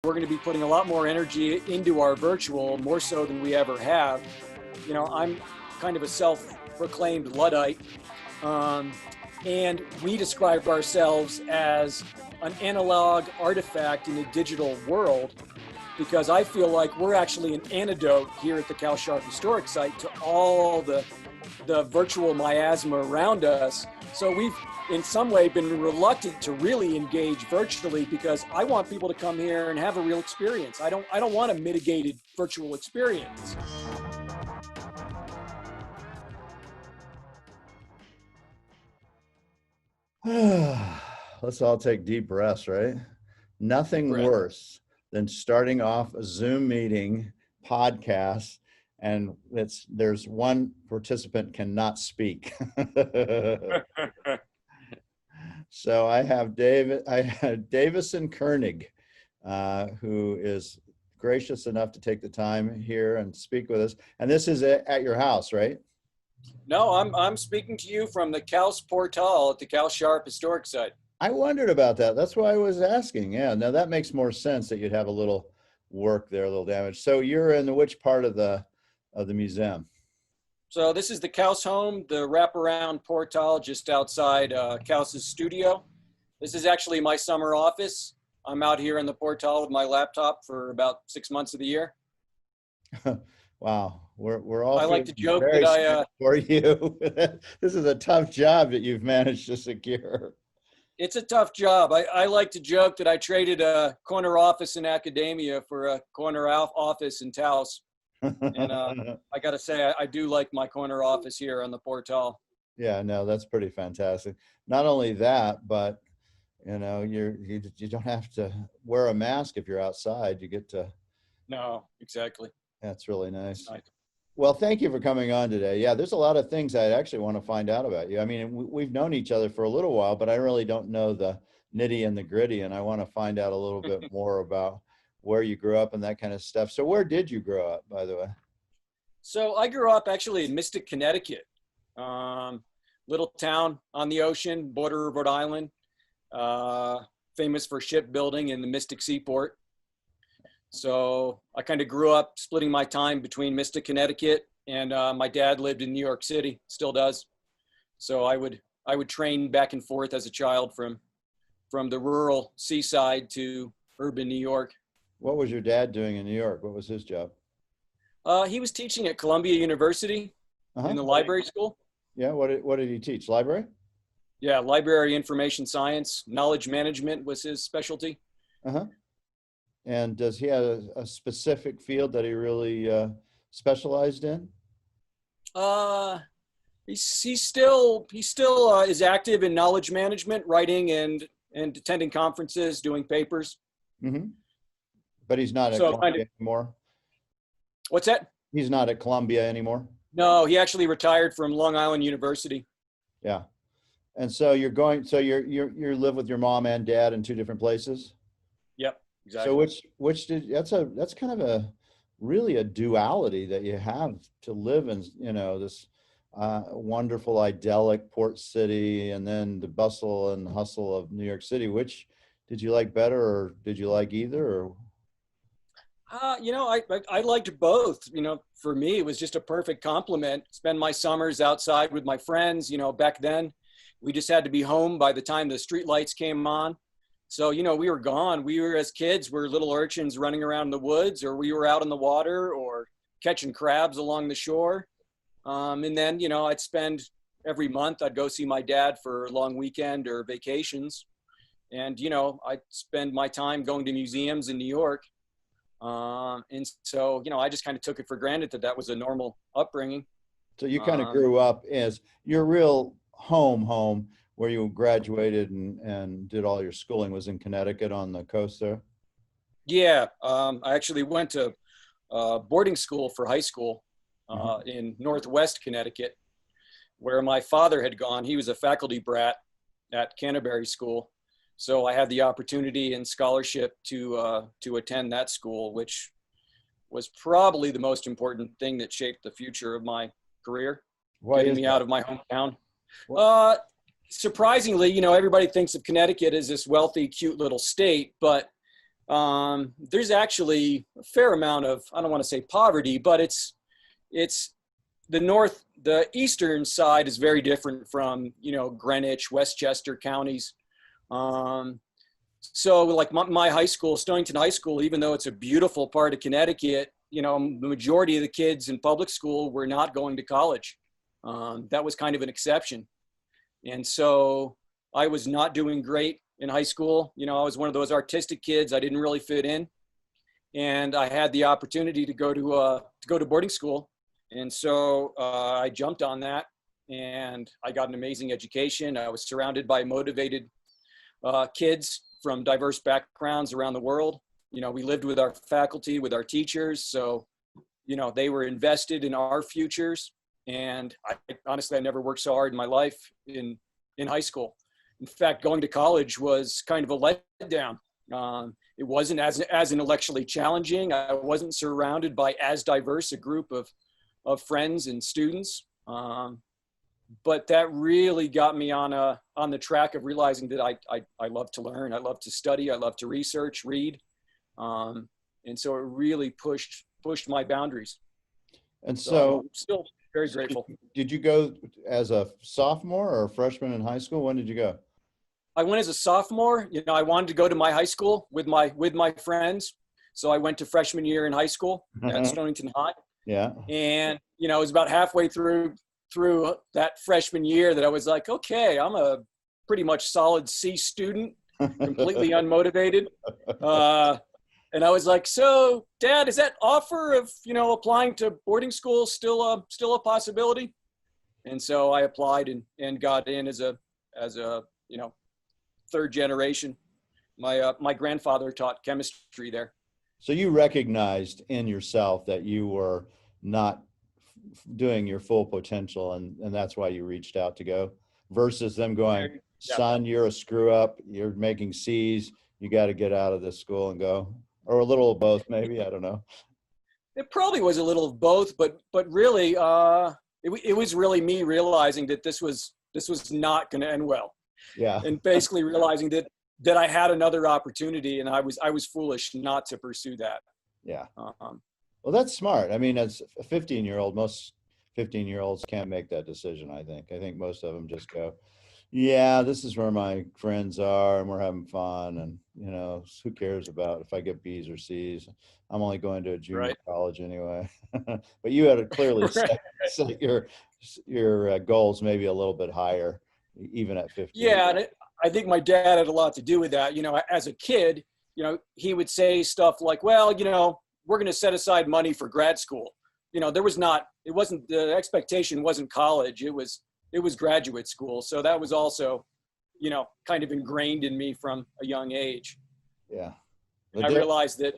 We're going to be putting a lot more energy into our virtual, more so than we ever have. You know, I'm kind of a self-proclaimed Luddite, and we describe ourselves as an analog artifact in a digital world, because I feel like we're actually an antidote here at the Couse-Sharp Historic Site to all the virtual miasma around us. So we've in some way been reluctant to really engage virtually, because I want people to come here and have a real experience. I don't want a mitigated virtual experience. Let's all take deep breaths, right? Nothing worse than starting off a Zoom meeting, podcast, and there's one participant cannot speak. So I have Davison Koenig, who is gracious enough to take the time here and speak with us. And this is at your house, right? No, I'm speaking to you from the Couse Portal at the Couse-Sharp Historic Site. I wondered about that. That's why I was asking. Yeah, now that makes more sense that you'd have a little work there, a little damage. So you're in which part of the museum? So this is the Couse home, the wraparound portal just outside Couse's studio. This is actually my summer office. I'm out here in the portal with my laptop for about 6 months of the year. Wow, we're all. I like to joke that for you. This is a tough job that you've managed to secure. It's a tough job. I like to joke that I traded a corner office in academia for a corner office in Taos. And I got to say, I do like my corner office here on the portal. Yeah, no, that's pretty fantastic. Not only that, but you know, you don't have to wear a mask if you're outside. You get to. No, exactly. That's really nice. Well, thank you for coming on today. Yeah, there's a lot of things I actually want to find out about you. I mean, we've known each other for a little while, but I really don't know the nitty and the gritty, and I want to find out a little bit more about where you grew up and that kind of stuff. So where did you grow up, by the way? So I grew up actually in Mystic, Connecticut, little town on the ocean, border of Rhode Island, famous for shipbuilding in the Mystic Seaport. So I kind of grew up splitting my time between Mystic, Connecticut, and my dad lived in New York City, still does. So I would train back and forth as a child from the rural seaside to urban New York. What was your dad doing in New York? What was his job? He was teaching at Columbia University in the library school. Yeah, what did he teach? Library? Yeah, library information science, knowledge management was his specialty. And does he have a specific field that he really specialized in? He still is active in knowledge management, writing and attending conferences, doing papers. But he's not at Columbia anymore? What's that? He's not at Columbia anymore? No, he actually retired from Long Island University. Yeah. And so you live with your mom and dad in two different places? Yep, exactly. So that's kind of really a duality that you have to live in, you know, this wonderful idyllic port city and then the bustle and hustle of New York City. Which did you like better, or did you like either? Or you know, I liked both. You know, for me, it was just a perfect complement. Spend my summers outside with my friends. You know, back then, we just had to be home by the time the street lights came on. So, you know, we were gone. We were, as kids, we're little urchins running around the woods, or we were out in the water or catching crabs along the shore. And then, you know, I'd spend every month, I'd go see my dad for a long weekend or vacations. And, you know, I'd spend my time going to museums in New York. And so, you know, I just kind of took it for granted that was a normal upbringing. So you kind of grew up as your real home where you graduated and did all your schooling was in Connecticut on the coast there? Yeah, I actually went to boarding school for high school in Northwest Connecticut, where my father had gone. He was a faculty brat at Canterbury School. So I had the opportunity and scholarship to attend that school, which was probably the most important thing that shaped the future of my career, getting me out of my hometown. Surprisingly, you know, everybody thinks of Connecticut as this wealthy, cute little state, but There's actually a fair amount of, I don't want to say poverty, but it's the eastern side is very different from, Greenwich, Westchester counties. So like my high school, Stonington High School, even though it's a beautiful part of Connecticut, the majority of the kids in public school were not going to college. That was kind of an exception. And so I was not doing great in high school. I was one of those artistic kids. I didn't really fit in. And I had the opportunity to go to boarding school. And so I jumped on that, and I got an amazing education. I was surrounded by motivated kids from diverse backgrounds around the world. We lived with our faculty, with our teachers. So, they were invested in our futures. And honestly, I never worked so hard in my life in high school. In fact, going to college was kind of a letdown. It wasn't as intellectually challenging. I wasn't surrounded by as diverse a group of friends and students. But that really got me on the track of realizing that I love to learn. I love to study. I love to research, read. And so it really pushed my boundaries. And so I'm still very grateful. Did you go as a sophomore or a freshman in high school? When did you go? I went as a sophomore. I wanted to go to my high school with my friends. So I went to freshman year in high school at Stonington High. Yeah. And, it was about halfway through that freshman year that I was like, okay, I'm a pretty much solid C student, completely unmotivated. And I was like, so Dad, is that offer of, applying to boarding school still a possibility? And so I applied and got in as a third generation. My grandfather taught chemistry there. So you recognized in yourself that you were not doing your full potential, and that's why you reached out to go, versus them going, son, you're a screw up, you're making C's, you got to get out of this school and go, or a little of both, maybe, I don't know. It probably was a little of both, but really, it was really me realizing that this was not going to end well. Yeah. And basically realizing that I had another opportunity, and I was foolish not to pursue that. Yeah. Well, that's smart. I mean, as a 15-year-old, most 15-year-olds can't make that decision, I think. I think most of them just go, yeah, this is where my friends are and we're having fun. And, who cares about if I get B's or C's? I'm only going to a junior college anyway. But you had to clearly set your goals maybe a little bit higher, even at 15. Yeah, and I think my dad had a lot to do with that. As a kid, he would say stuff like, well, we're going to set aside money for grad school. The expectation wasn't college. It was graduate school. So that was also, kind of ingrained in me from a young age. Yeah. I realized that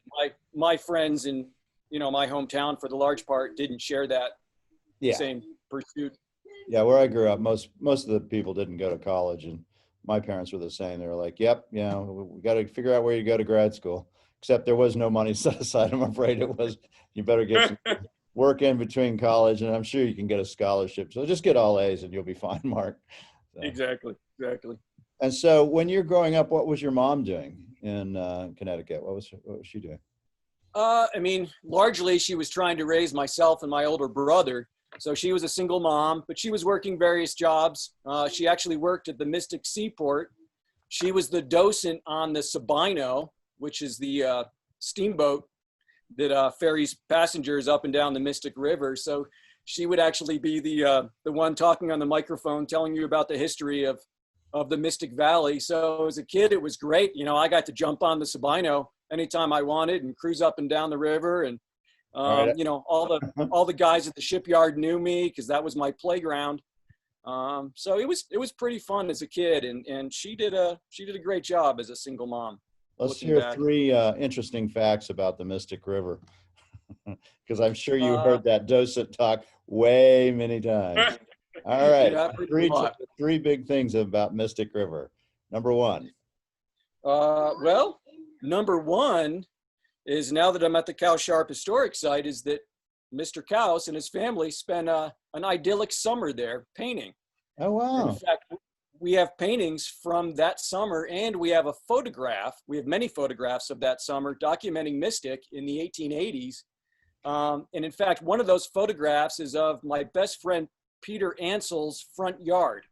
my friends in, my hometown for the large part didn't share that same pursuit. Yeah. Where I grew up, most of the people didn't go to college, and my parents were the same. They were like, yep, we got to figure out where you go to grad school. Except there was no money set aside. I'm afraid it was, you better get some work in between college, and I'm sure you can get a scholarship. So just get all A's and you'll be fine, Mark. So. Exactly. And so when you're growing up, what was your mom doing in Connecticut? What was she doing? Largely she was trying to raise myself and my older brother. So she was a single mom, but she was working various jobs. She actually worked at the Mystic Seaport. She was the docent on the Sabino, which is the steamboat that ferries passengers up and down the Mystic River. So she would actually be the one talking on the microphone, telling you about the history of the Mystic Valley. So as a kid, it was great. I got to jump on the Sabino anytime I wanted and cruise up and down the river. And, all the guys at the shipyard knew me because that was my playground. So it was pretty fun as a kid. And she did a great job as a single mom. Let's hear 3 interesting facts about the Mystic River, because I'm sure you heard that docent talk way many times. All right, yeah, 3 big things about Mystic River. Number 1. Number 1 is, now that I'm at the Couse-Sharp Historic Site, is that Mr. Couse and his family spent an idyllic summer there painting. Oh, wow. In fact, we have paintings from that summer, and we have a photograph. We have many photographs of that summer documenting Mystic in the 1880s. And in fact, one of those photographs is of my best friend Peter Ansell's front yard.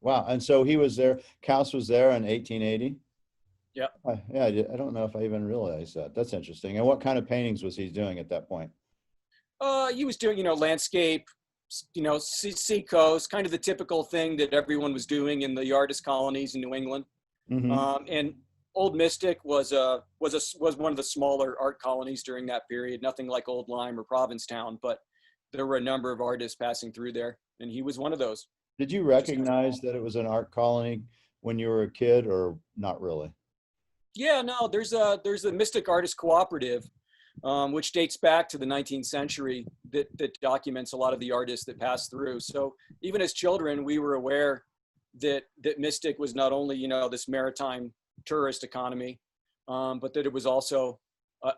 Wow. And so he was there, Couse was there in 1880? Yeah. Yeah, I don't know if I even realized that. That's interesting. And what kind of paintings was he doing at that point? He was doing, landscape, sea coast, kind of the typical thing that everyone was doing in the artist colonies in New England. Mm-hmm. And Old Mystic was one of the smaller art colonies during that period. Nothing like Old Lyme or Provincetown, but there were a number of artists passing through there, and he was one of those. Did you recognize that it was an art colony when you were a kid, or not really? Yeah, no, there's a Mystic Artist Cooperative, which dates back to the 19th century, that documents a lot of the artists that passed through. So even as children, we were aware that Mystic was not only, this maritime tourist economy, but that it was also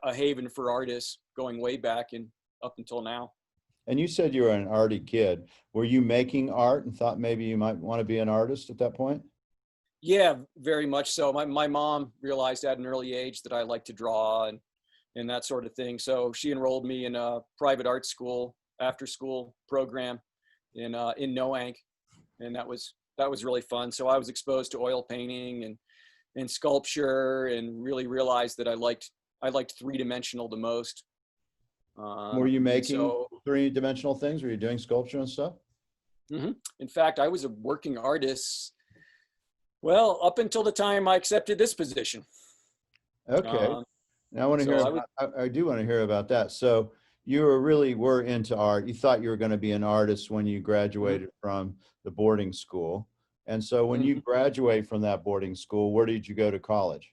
a haven for artists going way back and up until now. And you said you were an arty kid. Were you making art and thought maybe you might want to be an artist at that point? Yeah, very much so. My mom realized at an early age that I liked to draw and that sort of thing. So she enrolled me in a private art school, after school program in Noank. And that was really fun. So I was exposed to oil painting and sculpture, and really realized that I liked three-dimensional the most. Were you making three-dimensional things? Were you doing sculpture and stuff? Mm-hmm. In fact, I was a working artist, well, up until the time I accepted this position. Okay. Now I want to hear. I do want to hear about that. So you were into art. You thought you were going to be an artist when you graduated from the boarding school. And so when you graduate from that boarding school, where did you go to college?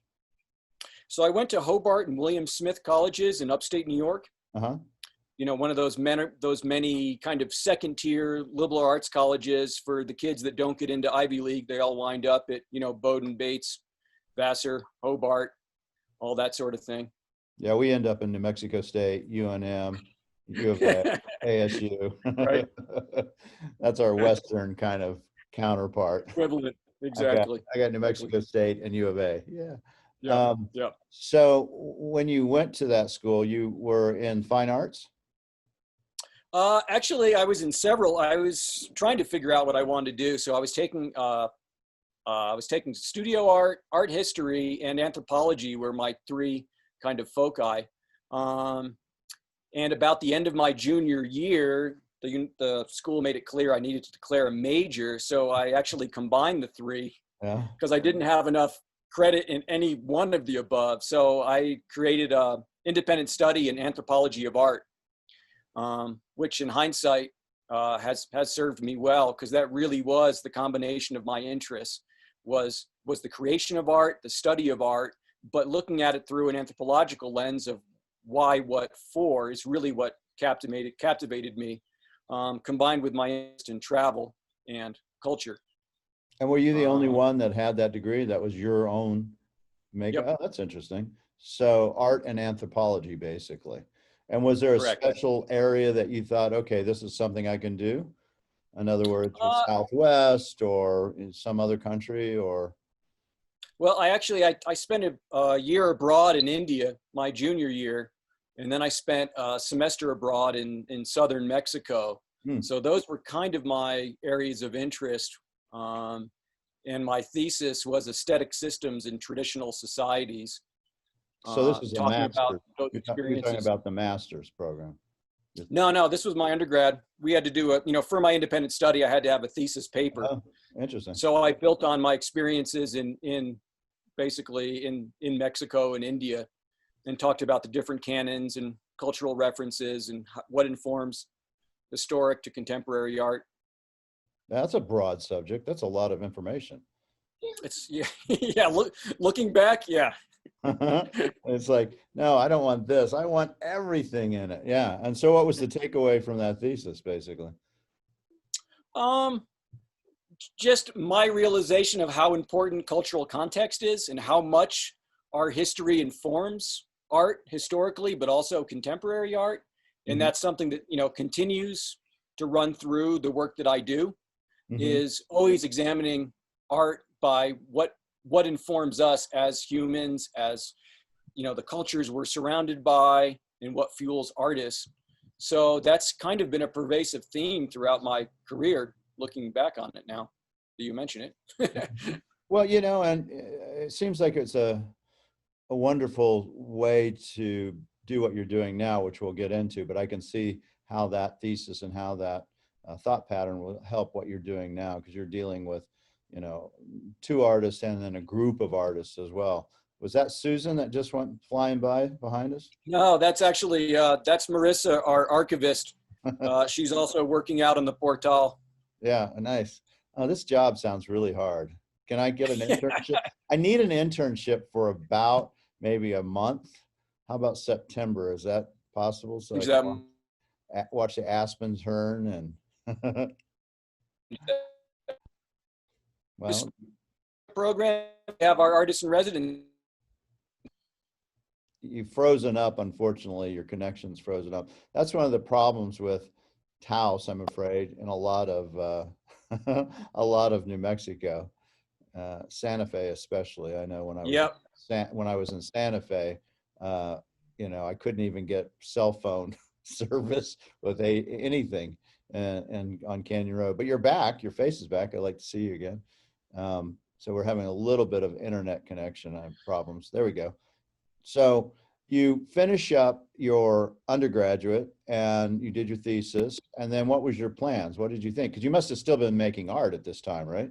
So I went to Hobart and William Smith colleges in upstate New York. Uh-huh. One of those many kind of second tier liberal arts colleges for the kids that don't get into Ivy League. They all wind up at, Bowdoin, Bates, Vassar, Hobart, all that sort of thing. Yeah, we end up in New Mexico State, UNM, U of A, ASU. Right. That's our Western kind of counterpart. Equivalent, exactly. I got New Mexico State and U of A. Yeah. Yeah. So when you went to that school, you were in fine arts? Actually, I was in several. I was trying to figure out what I wanted to do. So I was taking studio art, art history, and anthropology were my three kind of foci. And about the end of my junior year, the school made it clear I needed to declare a major. So I actually combined the three because I didn't have enough credit in any one of the above. So I created a independent study in anthropology of art, which in hindsight has served me well, because that really was the combination of my interests, was the creation of art, the study of art, but looking at it through an anthropological lens of why, what, for is really what captivated me, combined with my interest in travel and culture. And were you the only one that had that degree? That was your own makeup? Yep. Oh, that's interesting. So art and anthropology, basically. And was there a special area that you thought, okay, this is something I can do? In other words, Southwest or in some other country, or? Well, I spent a year abroad in India, my junior year, and then I spent a semester abroad in southern Mexico. So those were kind of my areas of interest. And my thesis was aesthetic systems in traditional societies. So this is a master's. You're talking about the master's program. No, this was my undergrad. We had to do for my independent study, I had to have a thesis paper. Oh, interesting. So I built on my experiences in Mexico and India, and talked about the different canons and cultural references and what informs historic to contemporary art. That's a broad subject. That's a lot of information. It's looking back, yeah. It's like, no, I don't want this. I want everything in it. Yeah. And so what was the takeaway from that thesis, basically? Just my realization of how important cultural context is and how much our history informs art historically, but also contemporary art. And that's something that, continues to run through the work that I do, is always examining art by what informs us as humans, as, you know, the cultures we're surrounded by, and what fuels artists. So that's kind of been a pervasive theme throughout my career, looking back on it now that you mention it. Well, you know, and it seems like it's a wonderful way to do what you're doing now, which we'll get into, but I can see how that thesis and how that thought pattern will help what you're doing now, because you're dealing with, you know, two artists and then a group of artists as well. Was that Susan that just went flying by behind us? No, that's actually, that's Marissa, our archivist. She's also working out on the portal. Yeah, nice. Oh, this job sounds really hard. Can I get an internship? I need an internship for about maybe a month. How about September? Is that possible? So I can watch the aspens turn and well, program, have our artists in residence. you've frozen up, unfortunately. Your connection's frozen up. That's one of the problems with Taos, I'm afraid, in a lot of a lot of New Mexico, Santa Fe especially. I know when I was when I was in Santa Fe, you know, I couldn't even get cell phone service with anything and on Canyon Road. But you're back. Your face is back. I'd like to see you again. So we're having a little bit of internet connection problems. There we go. So you finish up your undergraduate and you did your thesis. And then what was your plans? What did you think? Because you must have still been making art at this time, right?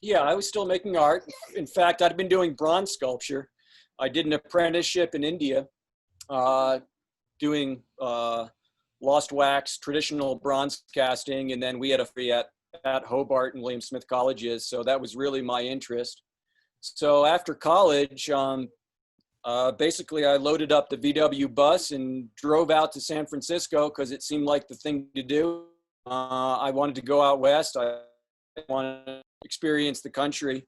Yeah, I was still making art. In fact, I'd been doing bronze sculpture. I did an apprenticeship in India doing lost wax, traditional bronze casting. And then we had a free at Hobart and William Smith colleges. So that was really my interest. So after college, basically I loaded up the VW bus and drove out to San Francisco because it seemed like the thing to do. I wanted to go out west. I wanted to experience the country.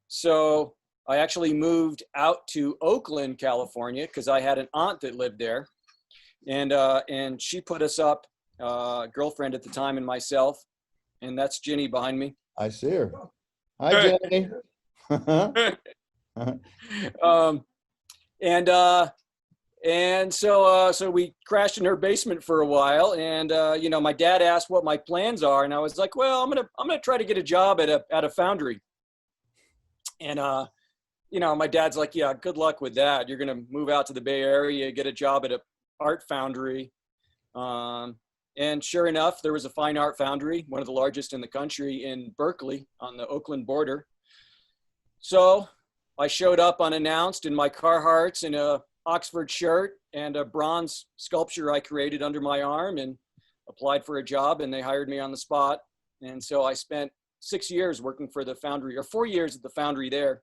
So I actually moved out to Oakland, California, because I had an aunt that lived there. And she put us up, girlfriend at the time and myself. And that's Ginny behind me. I see her. Hi, Ginny. And so we crashed in her basement for a while, and you know, my dad asked what my plans are, and I was like, well, I'm gonna try to get a job at a foundry. And you know, my dad's like, yeah, good luck with that. You're gonna move out to the Bay Area, get a job at a art foundry. And sure enough, there was a fine art foundry, one of the largest in the country, in Berkeley on the Oakland border. So I showed up unannounced in my Carhartts and a Oxford shirt and a bronze sculpture I created under my arm, and applied for a job, and they hired me on the spot. And so I spent 6 years working for the foundry, or 4 years at the foundry there,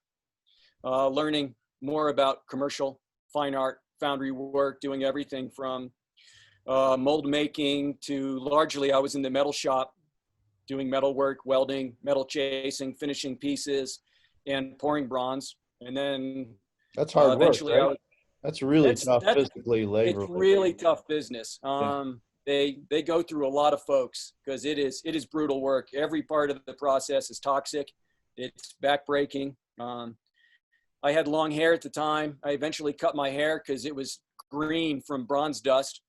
learning more about commercial fine art foundry work, doing everything from mold making to largely I was in the metal shop doing metal work, welding, metal chasing, finishing pieces, and pouring bronze. And then that's hard work, right? That's really tough physically, labor. It's really tough business. Yeah. They go through a lot of folks because it is brutal work. Every part of the process is toxic. It's backbreaking. I had long hair at the time. I eventually cut my hair because it was green from bronze dust.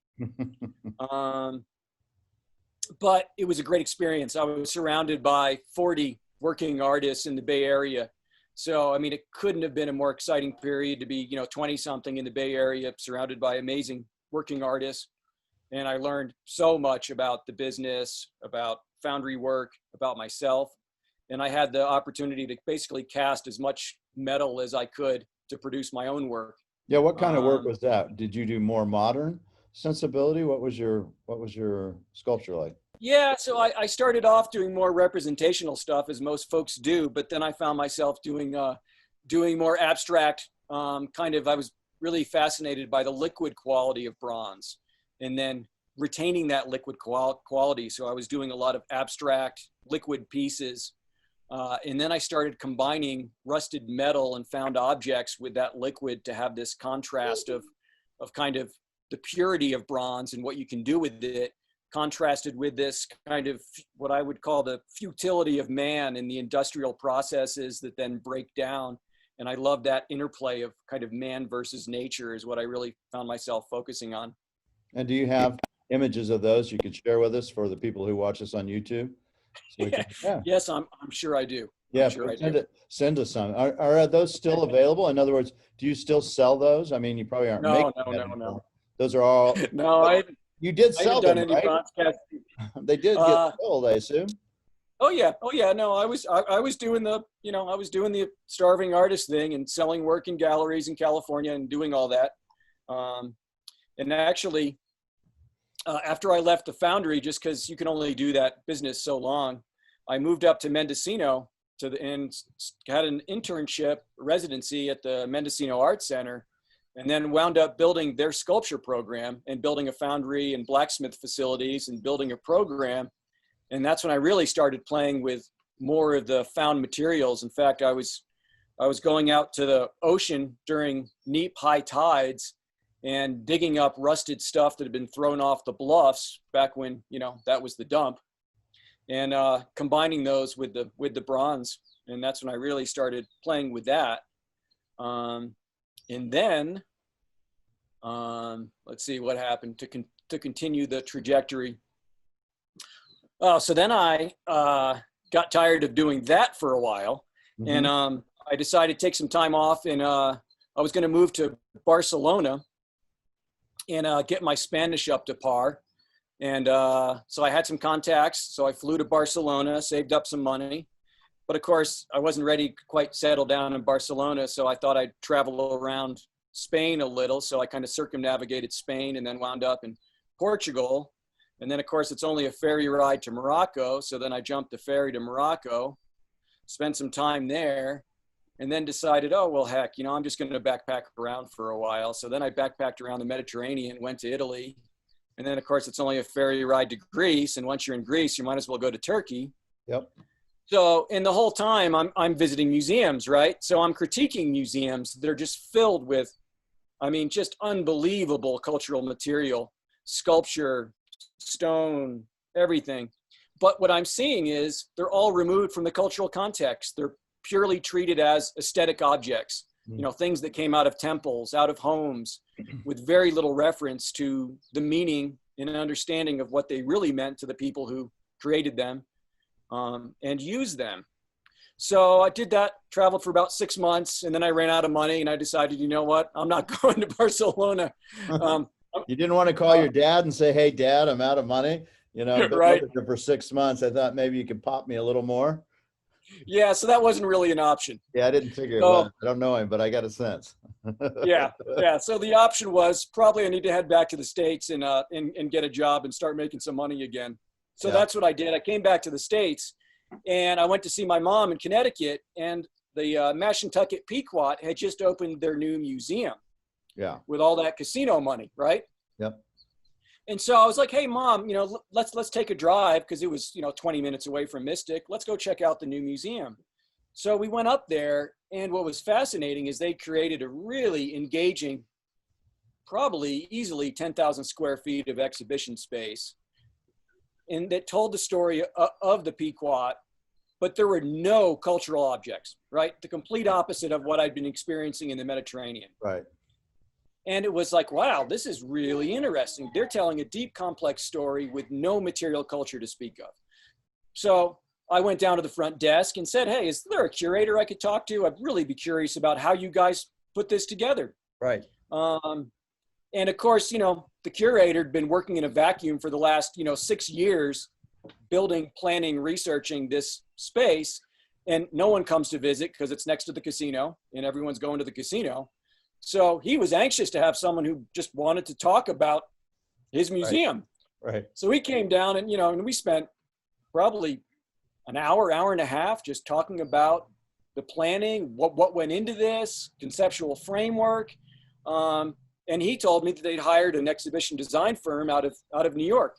But it was a great experience. I was surrounded by 40 working artists in the Bay Area. So, I mean, it couldn't have been a more exciting period to be, you know, 20 something in the Bay Area, surrounded by amazing working artists. And I learned so much about the business, about foundry work, about myself. And I had the opportunity to basically cast as much metal as I could to produce my own work. Yeah. What kind of work was that? Did you do more modern sensibility? What was your sculpture like? Yeah, so I started off doing more representational stuff, as most folks do, but then I found myself doing more abstract kind of. I was really fascinated by the liquid quality of bronze, and then retaining that liquid quality. So I was doing a lot of abstract liquid pieces, and then I started combining rusted metal and found objects with that liquid to have this contrast of kind of the purity of bronze and what you can do with it, contrasted with this kind of what I would call the futility of man in the industrial processes that then break down. And I love that interplay of kind of man versus nature is what I really found myself focusing on. And do you have images of those you could share with us for the people who watch us on YouTube? So we can, yeah. Yes, I'm sure I do. Yeah, sure send us some. Are those still available? In other words, do you still sell those? I mean, you probably aren't making them anymore. Those are all. No, you did sell them, right? They did get sold, I assume. Oh yeah. No, I was doing the starving artist thing and selling work in galleries in California and doing all that. And actually, after I left the foundry, just because you can only do that business so long, I moved up to Mendocino and had an internship residency at the Mendocino Art Center, and then wound up building their sculpture program and building a foundry and blacksmith facilities and building a program. And that's when I really started playing with more of the found materials. In fact, I was going out to the ocean during neap high tides and digging up rusted stuff that had been thrown off the bluffs back when, that was the dump, and combining those with the bronze. And that's when I really started playing with that. And then, let's see what happened to continue the trajectory. So then I got tired of doing that for a while, and I decided to take some time off, and I was going to move to Barcelona and get my Spanish up to par. And so I had some contacts, so I flew to Barcelona, saved up some money. But of course, I wasn't ready to quite settle down in Barcelona, so I thought I'd travel around Spain a little. So I kind of circumnavigated Spain and then wound up in Portugal. And then, of course, it's only a ferry ride to Morocco. So then I jumped the ferry to Morocco, spent some time there, and then decided, oh, well, heck, I'm just going to backpack around for a while. So then I backpacked around the Mediterranean, went to Italy. And then, of course, it's only a ferry ride to Greece. And once you're in Greece, you might as well go to Turkey. Yep. So, and the whole time I'm visiting museums, right? So I'm critiquing museums that are just filled with, just unbelievable cultural material, sculpture, stone, everything. But what I'm seeing is they're all removed from the cultural context. They're purely treated as aesthetic objects, things that came out of temples, out of homes, with very little reference to the meaning and understanding of what they really meant to the people who created them. And use them. So I did that, traveled for about 6 months, and then I ran out of money, and I decided, you know what, I'm not going to Barcelona. You didn't want to call your dad and say, hey, Dad, I'm out of money. Right. For 6 months, I thought maybe you could pop me a little more. Yeah, so that wasn't really an option. Yeah, I didn't figure it was. I don't know him, but I got a sense. Yeah. So the option was probably I need to head back to the States and get a job and start making some money again. So that's what I did. I came back to the States, and I went to see my mom in Connecticut, and the Mashantucket Pequot had just opened their new museum. Yeah. With all that casino money, right? Yep. And so I was like, hey, Mom, let's take a drive, because it was, 20 minutes away from Mystic. Let's go check out the new museum. So we went up there, and what was fascinating is they created a really engaging, probably easily 10,000 square feet of exhibition space, and that told the story of the Pequot, but there were no cultural objects, right? The complete opposite of what I'd been experiencing in the Mediterranean. Right. And it was like, wow, this is really interesting. They're telling a deep, complex story with no material culture to speak of. So I went down to the front desk and said, hey, is there a curator I could talk to? I'd really be curious about how you guys put this together. Right. And of course, the curator had been working in a vacuum for the last, 6 years, building, planning, researching this space. And no one comes to visit because it's next to the casino and everyone's going to the casino. So he was anxious to have someone who just wanted to talk about his museum. Right. So he came down and, and we spent probably an hour and a half just talking about the planning, what went into this, conceptual framework. And he told me that they'd hired an exhibition design firm out of New York.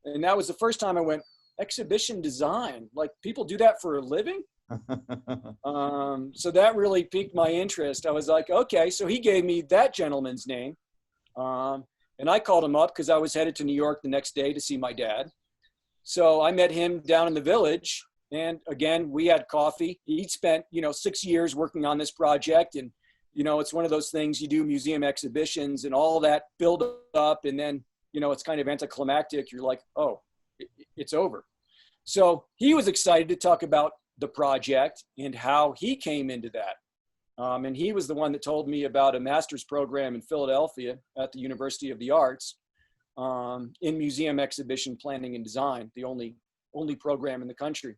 And that was the first time I went, exhibition design? Like, people do that for a living? So that really piqued my interest. I was like, okay. So he gave me that gentleman's name. And And I called him up because I was headed to New York the next day to see my dad. So I met him down in the village. And again, we had coffee. He'd spent, 6 years working on this project. And, it's one of those things, you do museum exhibitions and all that build up. And then, it's kind of anticlimactic. You're like, oh, it's over. So he was excited to talk about the project and how he came into that. And he was the one that told me about a master's program in Philadelphia at the University of the Arts in museum exhibition planning and design, the only program in the country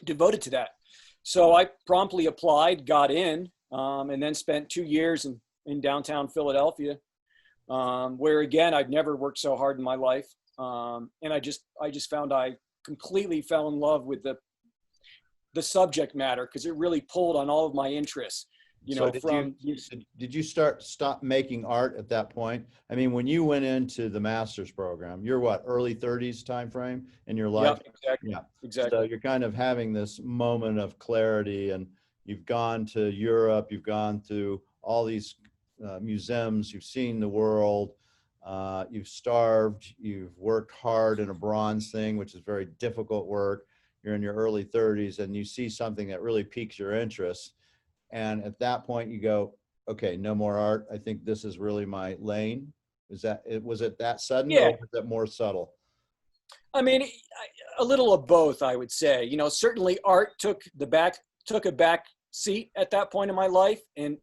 devoted to that. So I promptly applied, got in, and then spent 2 years in downtown Philadelphia, where again, I'd never worked so hard in my life. And I just found I completely fell in love with the subject matter because it really pulled on all of my interests. Did you stop making art at that point? I mean, when you went into the master's program, you're what, early 30s time frame in your life? Yep, exactly. Yeah, exactly. So you're kind of having this moment of clarity, and you've gone to Europe, you've gone to all these museums, you've seen the world, you've starved, you've worked hard in a bronze thing, which is very difficult work. You're in your early 30s and you see something that really piques your interest. And at that point you go, okay, no more art. I think this is really my lane. Was it that sudden, Yeah. or was it more subtle? I mean, a little of both, I would say. Certainly art took a back seat at that point in my life, and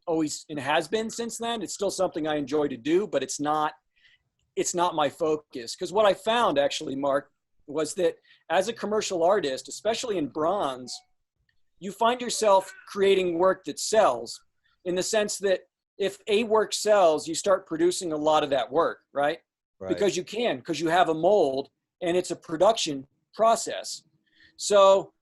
has been since then. It's still something I enjoy to do, but it's not my focus. Because what I found actually, Mark, was that as a commercial artist, especially in bronze, you find yourself creating work that sells, in the sense that if a work sells, you start producing a lot of that work, right? Because you have a mold and it's a production process. So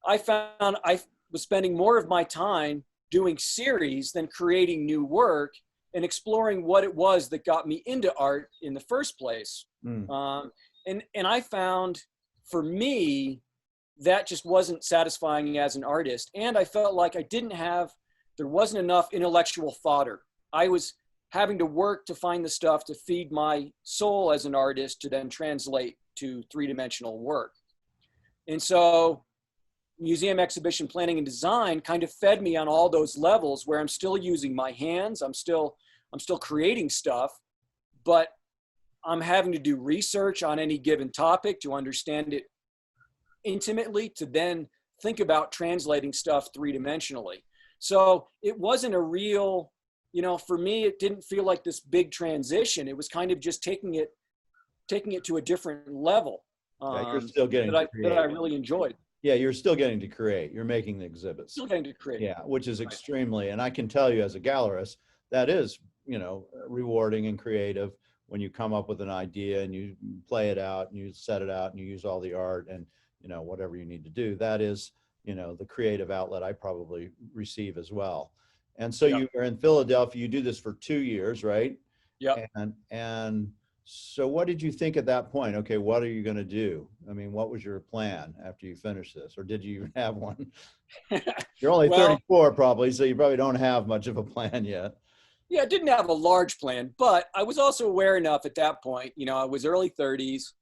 I found I was spending more of my time doing series than creating new work and exploring what it was that got me into art in the first place. And I found, for me, that just wasn't satisfying as an artist. And I felt like there wasn't enough intellectual fodder. I was having to work to find the stuff to feed my soul as an artist to then translate to three-dimensional work. And so museum exhibition planning and design kind of fed me on all those levels, where I'm still using my hands, I'm still creating stuff, but I'm having to do research on any given topic to understand it intimately, to then think about translating stuff three-dimensionally. So it wasn't a real, for me, it didn't feel like this big transition. It was kind of just taking it to a different level. You're still getting that I really enjoyed. Yeah, you're still getting to create. You're making the exhibits. Still getting to create. Yeah, which is extremely, and I can tell you as a gallerist, that is, rewarding and creative when you come up with an idea and you play it out and you set it out and you use all the art and, whatever you need to do. That is, the creative outlet I probably receive as well. And so you are in Philadelphia, you do this for 2 years, right? Yeah. And so what did you think at that point? Okay, what are you going to do? I mean, what was your plan after you finished this? Or did you even have one? You're only 34 probably, so you probably don't have much of a plan yet. Yeah, I didn't have a large plan, but I was also aware enough at that point, I was early 30s,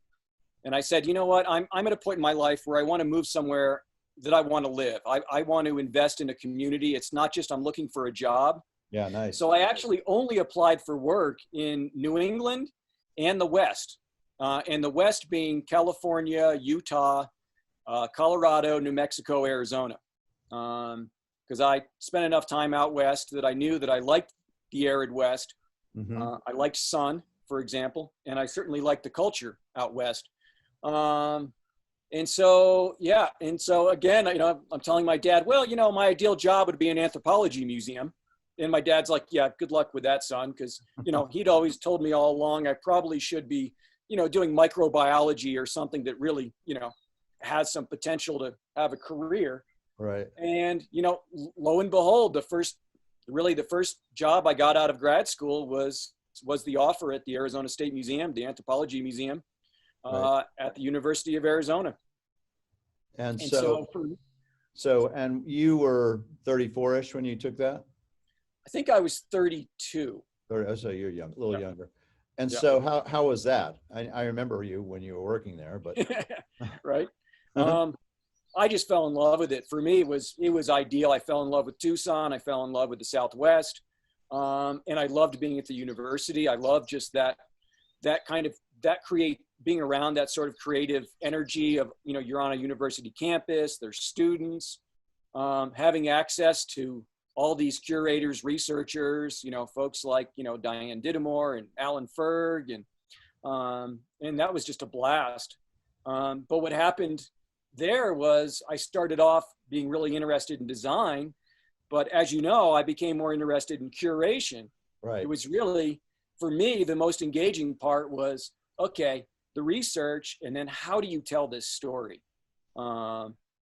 and I said, you know what, I'm at a point in my life where I want to move somewhere that I want to live. I want to invest in a community. It's not just I'm looking for a job. Yeah, nice. So I actually only applied for work in New England and the West, and the West being California, Utah, Colorado, New Mexico, Arizona, because I spent enough time out West that I knew that I liked the arid West. I liked sun, for example, and I certainly liked the culture out West. And so again, I'm telling my dad, well, my ideal job would be an anthropology museum. And my dad's like, yeah, good luck with that, son. Because, he'd always told me all along, I probably should be, doing microbiology or something that really, has some potential to have a career. Right. And, lo and behold, the first job I got out of grad school was the offer at the Arizona State Museum, the Anthropology Museum, at the University of Arizona. And you were 34-ish when you took that? I think I was 32. So you're young, a little younger. And Yeah. so how was that? I remember you when you were working there, but Right. I just fell in love with it. For me, it was ideal. I fell in love with Tucson. I fell in love with the Southwest. And I loved being at the university. I loved just that kind of, being around that sort of creative energy of, you know, you're on a university campus, there's students, having access to all these curators, researchers, you know, folks like, you know, Diane Didamore and Alan Ferg, and that was just a blast. But what happened there was I started off being really interested in design, but as you know, I became more interested in curation. right. It was really, for me, the most engaging part was, okay, the research, and then how do you tell this story?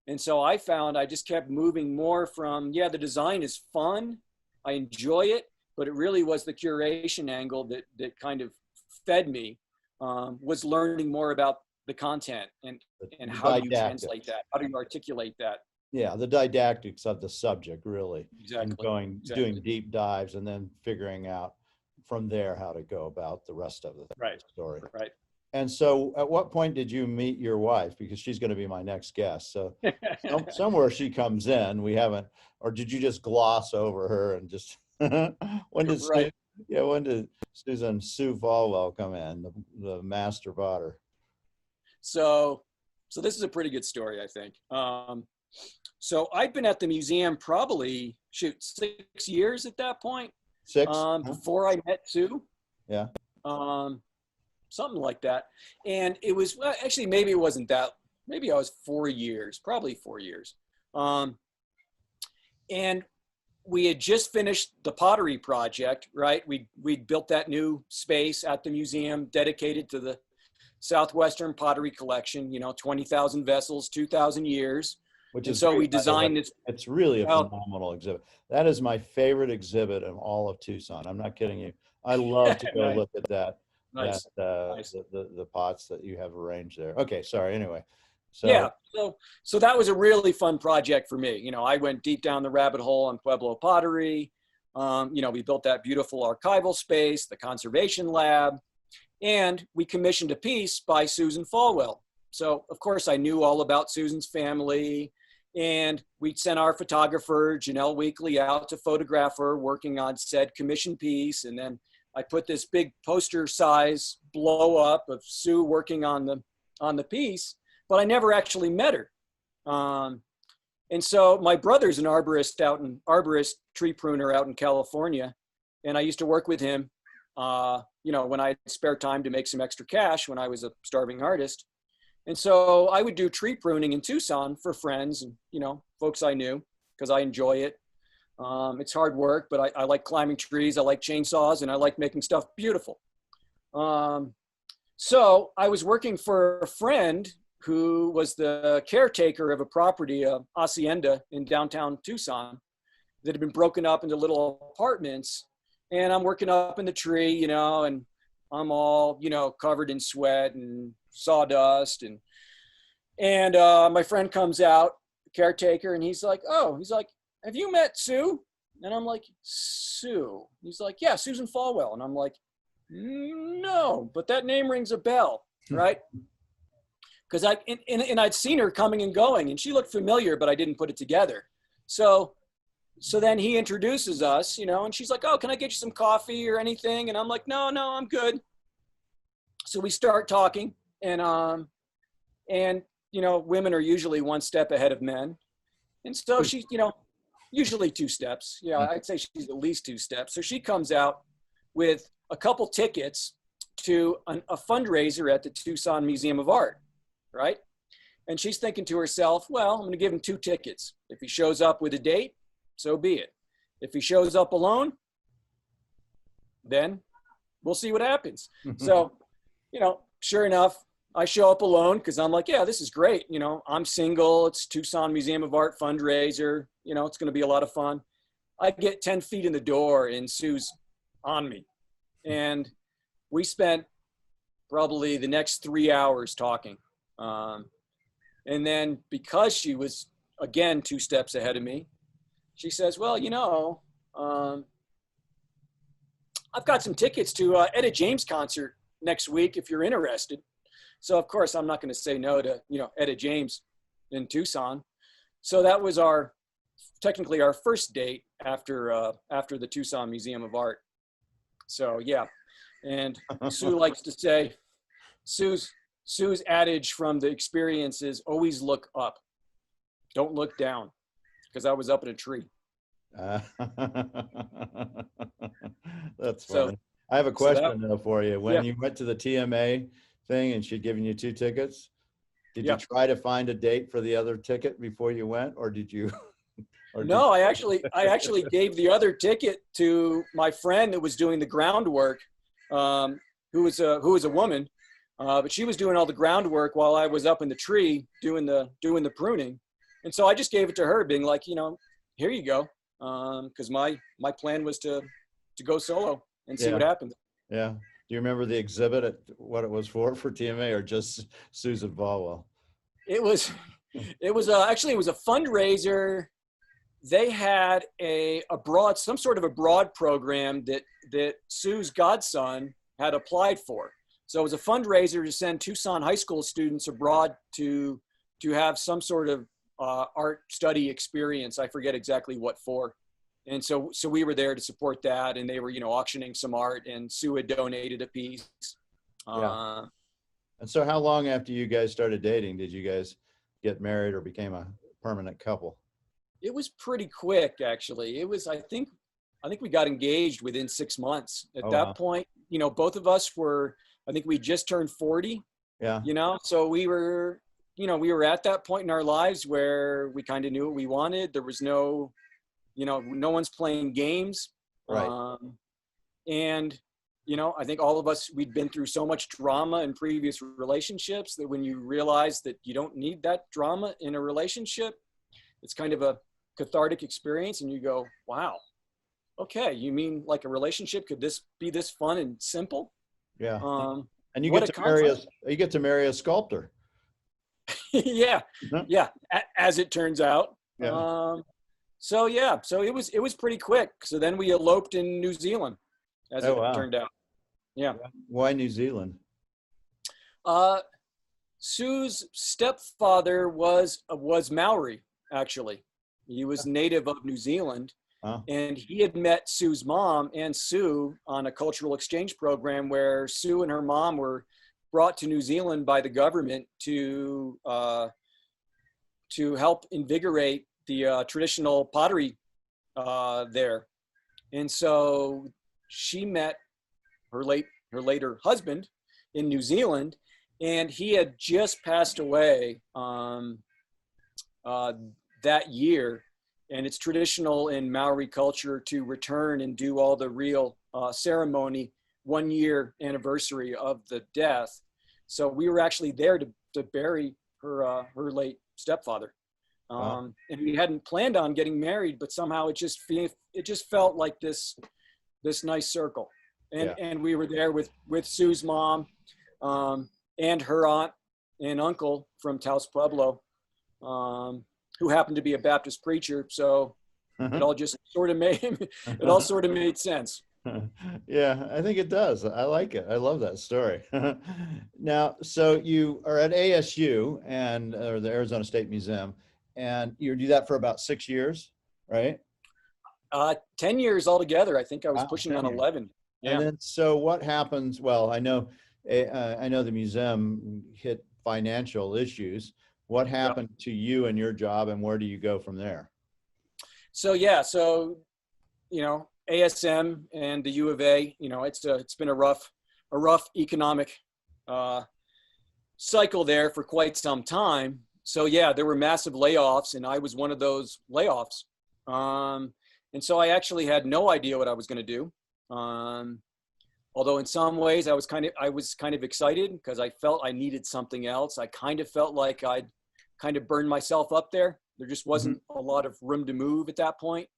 And so I found I just kept moving more from, yeah, the design is fun, I enjoy it, but it really was the curation angle that kind of fed me, was learning more about the content and how do you translate that? How do you articulate that? Yeah, the didactics of the subject, really. Exactly. And doing deep dives and then figuring out from there how to go about the rest of the story. Right. And so at what point did you meet your wife? Because she's going to be my next guest. So somewhere she comes in, we haven't, or did you just gloss over her and just, when did Right. when did Susan Sue Falwell come in, the master potter? So this is a pretty good story, I think. So I'd been at the museum probably 6 years at that point. 6? Before I met Sue. Yeah. Something like that. And it was, well, actually, maybe it wasn't that, maybe I was 4 years, probably 4 years. And we had just finished the pottery project, right? We built that new space at the museum dedicated to the Southwestern pottery collection, you know, 20,000 vessels, 2,000 years. Which is so great, we designed it. It's really a phenomenal exhibit. That is my favorite exhibit in all of Tucson. I'm not kidding you. I love to go Nice. look at that. Nice. Nice. The pots that you have arranged there. Okay, sorry. Anyway, so yeah, so that was a really fun project for me. You know, I went deep down the rabbit hole on Pueblo pottery. You know, we built that beautiful archival space, the conservation lab, and we commissioned a piece by Susan Falwell. So of course I knew all about Susan's family, and we sent our photographer Janelle Weekly out to photograph her working on said commission piece, and then I put this big poster size blow up of Sue working on the piece, but I never actually met her. And so my brother's an arborist tree pruner out in California. And I used to work with him, you know, when I had spare time to make some extra cash when I was a starving artist. And so I would do tree pruning in Tucson for friends and, you know, folks I knew, because I enjoy it. It's hard work, but I like climbing trees. I like chainsaws, and I like making stuff beautiful. So I was working for a friend who was the caretaker of a property, a hacienda in downtown Tucson, that had been broken up into little apartments. And I'm working up in the tree, you know, and I'm all, you know, covered in sweat and sawdust. And my friend comes out, caretaker, and he's like, have you met Sue? And I'm like, Sue? He's like, yeah, Susan Falwell. And I'm like, no, but that name rings a bell, right? Because I'd seen her coming and going, and she looked familiar, but I didn't put it together. So then he introduces us, you know, and she's like, oh, can I get you some coffee or anything? And I'm like, no, I'm good. So we start talking, and you know, women are usually one step ahead of men. And so she, you know, usually 2 steps. Yeah, I'd say she's at least 2 steps. So she comes out with a couple tickets to a fundraiser at the Tucson Museum of Art, right? And she's thinking to herself, well, I'm going to give him 2 tickets. If he shows up with a date, so be it. If he shows up alone, then we'll see what happens. So, you know, sure enough, I show up alone because I'm like, yeah, this is great. You know, I'm single. It's Tucson Museum of Art fundraiser. You know, it's going to be a lot of fun. I get 10 feet in the door and Sue's on me. And we spent probably the next 3 hours talking. And then because she was, again, 2 steps ahead of me, she says, well, you know, I've got some tickets to Etta James concert next week if you're interested. So of course I'm not going to say no to, Etta James in Tucson. So that was technically our first date after the Tucson Museum of Art. So yeah, and Sue likes to say, Sue's adage from the experience is always look up, don't look down, because I was up in a tree. That's So, funny. I have a question though for you. When you went to the TMA thing and she'd given you 2 tickets, did you try to find a date for the other ticket before you went, or did you? No, I actually gave the other ticket to my friend that was doing the groundwork, who was a woman, but she was doing all the groundwork while I was up in the tree doing the pruning, and so I just gave it to her, being like, here you go, because my plan was to go solo and see what happens. Yeah. Do you remember the exhibit, what it was for TMA, or just Susan Baldwell? It was actually a fundraiser. They had some sort of a broad program that Sue's godson had applied for. So it was a fundraiser to send Tucson high school students abroad to have some sort of art study experience. I forget exactly what for. And so we were there to support that, and they were, auctioning some art, and Sue had donated a piece. And so how long after you guys started dating did you guys get married or became a permanent couple? It was pretty quick, actually. It was, I think we got engaged within 6 months. At that point, both of us I think we just turned 40. Yeah. So we were at that point in our lives where we kind of knew what we wanted. There was no one's playing games. Right. And, I think all of us, we'd been through so much drama in previous relationships that when you realize that you don't need that drama in a relationship, it's kind of a cathartic experience, and you go, wow, okay, you mean like a relationship could be this fun and simple? Yeah. And you get to marry a sculptor. Yeah. As it turns out. Yeah. So it was pretty quick. So then we eloped in New Zealand, as it turned out. Yeah. Why New Zealand? Sue's stepfather was Maori, actually. He was native of New Zealand, and he had met Sue's mom and Sue on a cultural exchange program where Sue and her mom were brought to New Zealand by the government to help invigorate the traditional pottery there. And so she met her later husband in New Zealand, and he had just passed away that year. And it's traditional in Maori culture to return and do all the real ceremony 1 year anniversary of the death. So we were actually there to bury her late stepfather. And we hadn't planned on getting married, but somehow it just felt like this nice circle. And we were there with Sue's mom and her aunt and uncle from Taos, Pueblo, who happened to be a Baptist preacher. So it all just sort of made sense. Yeah, I think it does. I like it. I love that story. Now, so you are at ASU or the Arizona State Museum, and you do that for about 6 years, right? 10 years altogether. I think I was pushing on 11. Yeah. And then, so what happens? Well, I know the museum hit financial issues. What happened to you and your job, and where do you go from there? So ASM and the U of A, it's been a rough economic cycle there for quite some time. So there were massive layoffs, and I was one of those layoffs. And so I actually had no idea what I was going to do. Although in some ways I was kind of excited because I felt I needed something else. I kind of felt like I'd kind of burned myself up there. There just wasn't a lot of room to move at that point.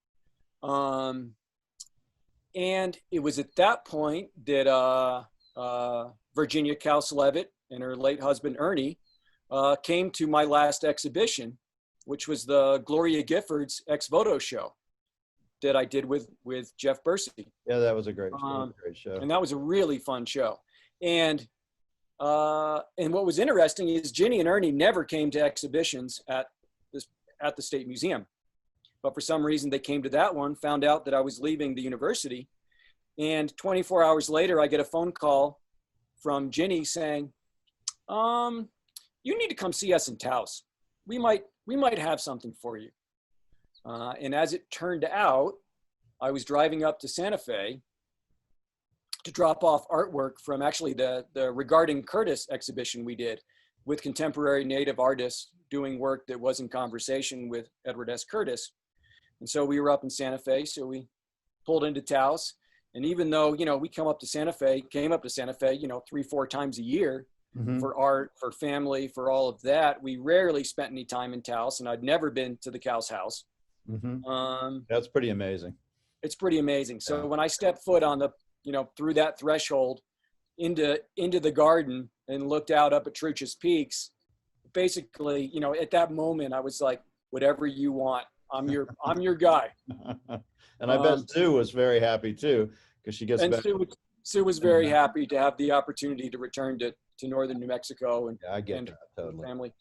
And it was at that point that Virginia Couse-Levitt and her late husband Ernie came to my last exhibition, which was the Gloria Gifford's Ex Voto show. that I did with Jeff Bursey. Yeah, that was a great show. And that was a really fun show. And what was interesting is Ginny and Ernie never came to exhibitions at the State Museum. But for some reason, they came to that one, found out that I was leaving the university. And 24 hours later, I get a phone call from Ginny saying, you need to come see us in Taos. We might have something for you. And as it turned out, I was driving up to Santa Fe to drop off artwork from actually the Regarding Curtis exhibition we did with contemporary Native artists doing work that was in conversation with Edward S. Curtis. And so we were up in Santa Fe, so we pulled into Taos. And even though, we came up to Santa Fe, 3-4 times a year for art, for family, for all of that, we rarely spent any time in Taos, and I'd never been to the Couse house. That's pretty amazing. It's pretty amazing. So when I stepped foot on the, through that threshold into the garden and looked out up at Truchas Peaks, basically, at that moment, I was like, whatever you want, I'm your guy. And I bet Sue was very happy too, because she gets back. Sue was very happy to have the opportunity to return to northern New Mexico and, I get that, totally. Family.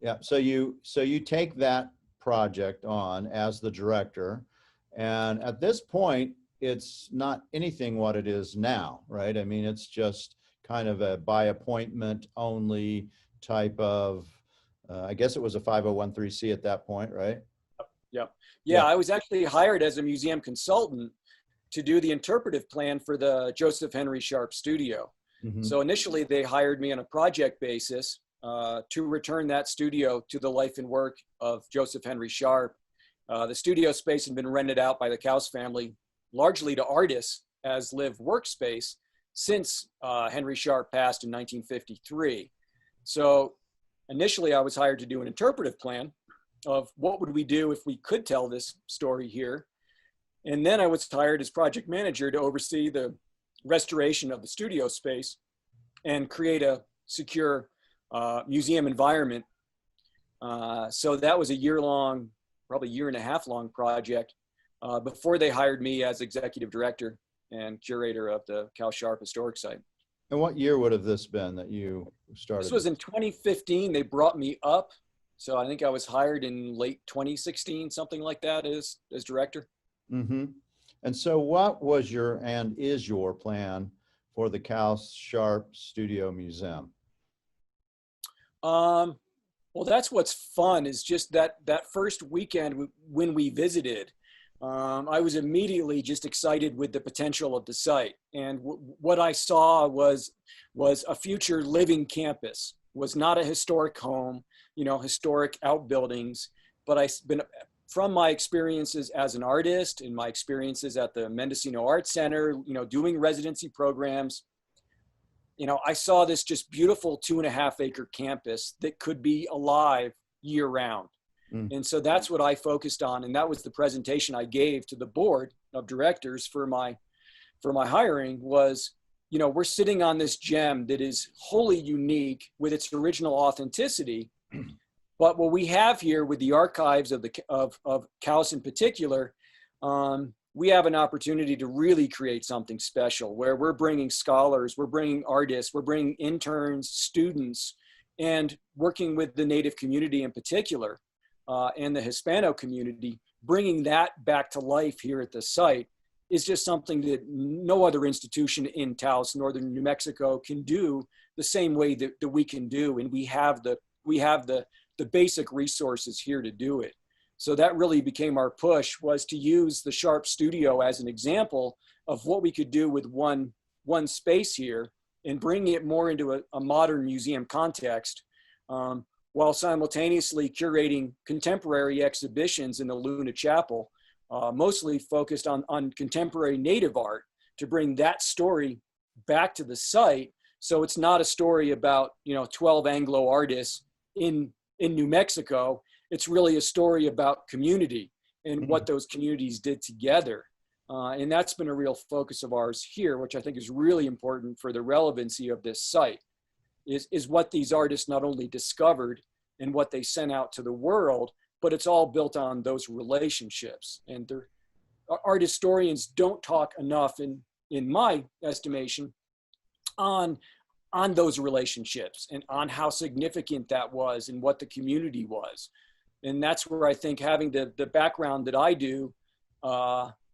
Yeah, so you take that project on as the director, and at this point, it's not anything what it is now, right? I mean, it's just kind of a by appointment only type of, I guess it was a 501(c) at that point, right? Yeah, I was actually hired as a museum consultant to do the interpretive plan for the Joseph Henry Sharp studio. So initially they hired me on a project basis to return that studio to the life and work of Joseph Henry Sharp. The studio space had been rented out by the Couse family, largely to artists as live workspace since Henry Sharp passed in 1953. So initially I was hired to do an interpretive plan of what would we do if we could tell this story here. And then I was hired as project manager to oversee the restoration of the studio space and create a secure museum environment. So that was a year-long, probably year-and-a-half long project before they hired me as executive director and curator of the Couse-Sharp Historic Site. And what year would have this been that you started? This was in 2015. They brought me up. So I think I was hired in late 2016, something like that, as director. And so what was your and is your plan for the Couse-Sharp Studio Museum? Well, that's what's fun is just that first weekend when we visited, I was immediately just excited with the potential of the site. And what I saw was a future living campus, was not a historic home, historic outbuildings, but from my experiences as an artist and my experiences at the Mendocino Art Center, doing residency programs, I saw this just beautiful 2.5 acre campus that could be alive year round. And so that's what I focused on. And that was the presentation I gave to the board of directors for my hiring was, we're sitting on this gem that is wholly unique with its original authenticity. But what we have here with the archives of Couse in particular, we have an opportunity to really create something special where we're bringing scholars, we're bringing artists, we're bringing interns, students, and working with the Native community in particular, and the Hispano community, bringing that back to life here at the site is just something that no other institution in Taos, northern New Mexico, can do the same way that we can do, and we have the basic resources here to do it. So that really became our push, was to use the Sharp Studio as an example of what we could do with one space here and bringing it more into a modern museum context, while simultaneously curating contemporary exhibitions in the Luna Chapel, mostly focused on contemporary Native art, to bring that story back to the site. So it's not a story about 12 Anglo artists in New Mexico. It's really a story about community and what those communities did together. And that's been a real focus of ours here, which I think is really important for the relevancy of this site, is what these artists not only discovered and what they sent out to the world, but it's all built on those relationships. And art historians don't talk enough, in my estimation, on those relationships and on how significant that was and what the community was. And that's where I think having the background that I do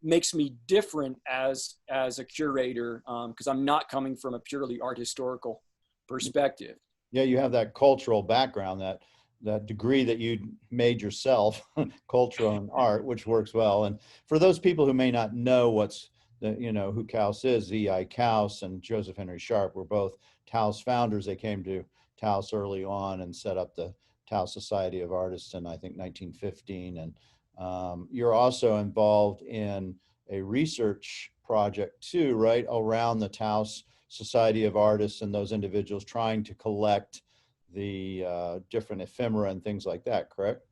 makes me different as a curator, because I'm not coming from a purely art historical perspective. Yeah, you have that cultural background, that degree that you made yourself, cultural and art, which works well. And for those people who may not know who Couse is, E.I. Couse and Joseph Henry Sharp were both Taos founders. They came to Taos early on and set up the Taos Society of Artists in, I think, 1915. And you're also involved in a research project too, right, around the Taos Society of Artists and those individuals trying to collect the different ephemera and things like that, correct?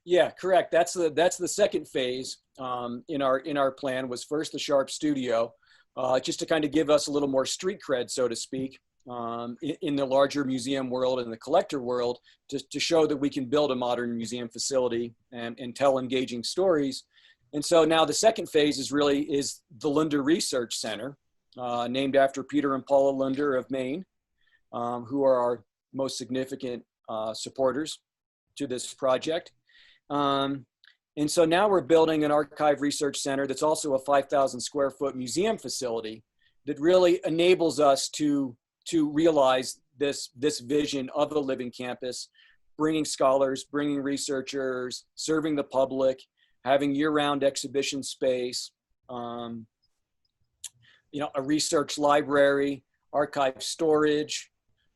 Yeah, correct. That's the second phase in our plan. Was first the Sharp Studio, just to kind of give us a little more street cred, so to speak, in the larger museum world and the collector world, to show that we can build a modern museum facility and tell engaging stories. And so now the second phase is the Lunder Research Center, named after Peter and Paula Lunder of Maine, who are our most significant supporters to this project. And so now we're building an archive research center that's also a 5,000 square foot museum facility that really enables us to realize this vision of a living campus, bringing scholars, bringing researchers, serving the public, having year-round exhibition space, a research library, archive storage,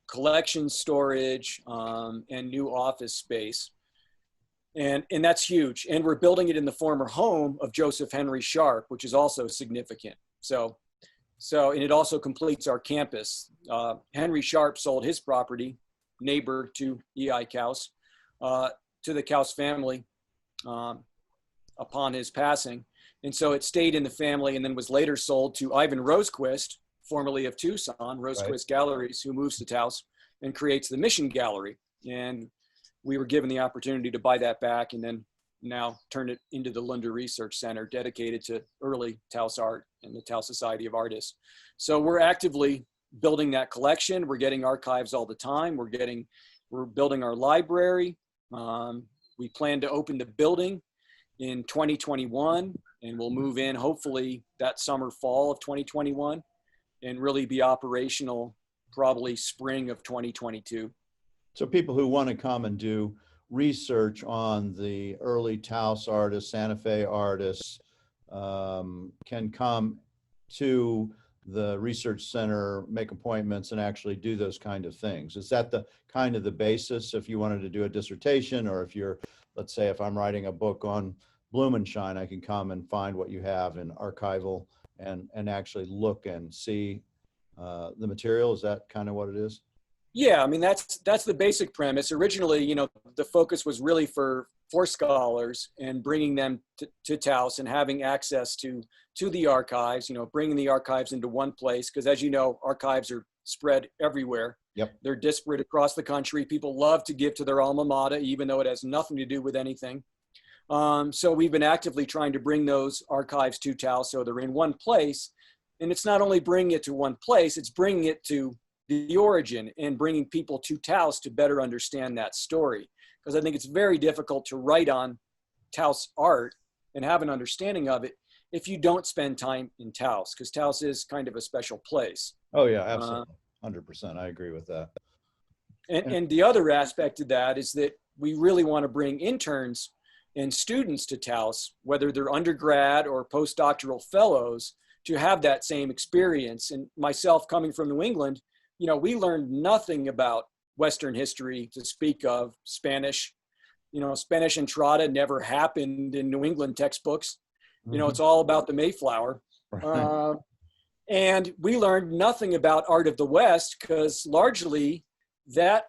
collection storage, and new office space. And that's huge. And we're building it in the former home of Joseph Henry Sharp, which is also significant. So and it also completes our campus. Henry Sharp sold his property, neighbor to E.I. Couse, to the Couse family upon his passing. And so it stayed in the family and then was later sold to Ivan Rosequist, formerly of Tucson, Rosequist Galleries, who moves to Taos and creates the Mission Gallery. And we were given the opportunity to buy that back and then now turn it into the Lunder Research Center, dedicated to early Taos art and the Taos Society of Artists. So we're actively building that collection. We're getting archives all the time. We're building our library. We plan to open the building in 2021, and we'll move in hopefully that summer, fall of 2021, and really be operational probably spring of 2022. So people who want to come and do research on the early Taos artists, Santa Fe artists, can come to the research center, make appointments, and actually do those kind of things. Is that the kind of the basis if you wanted to do a dissertation, or if you're, let's say, if I'm writing a book on Blumenschein, I can come and find what you have in archival and actually look and see the material? Is that kind of what it is? Yeah, I mean, that's the basic premise. Originally, the focus was really for scholars and bringing them to Taos and having access to the archives, bringing the archives into one place. Because as you know, archives are spread everywhere. Yep. They're disparate across the country. People love to give to their alma mater, even though it has nothing to do with anything. So we've been actively trying to bring those archives to Taos so they're in one place. And it's not only bringing it to one place, it's bringing it to the origin and bringing people to Taos to better understand that story. Because I think it's very difficult to write on Taos art and have an understanding of it if you don't spend time in Taos, because Taos is kind of a special place. Oh yeah, absolutely. 100%. I agree with that. And the other aspect of that is that we really want to bring interns and students to Taos, whether they're undergrad or postdoctoral fellows, to have that same experience. And myself, coming from New England, we learned nothing about Western history to speak of. Spanish. Spanish entrada never happened in New England textbooks. It's all about the Mayflower. Right. And we learned nothing about art of the West because largely that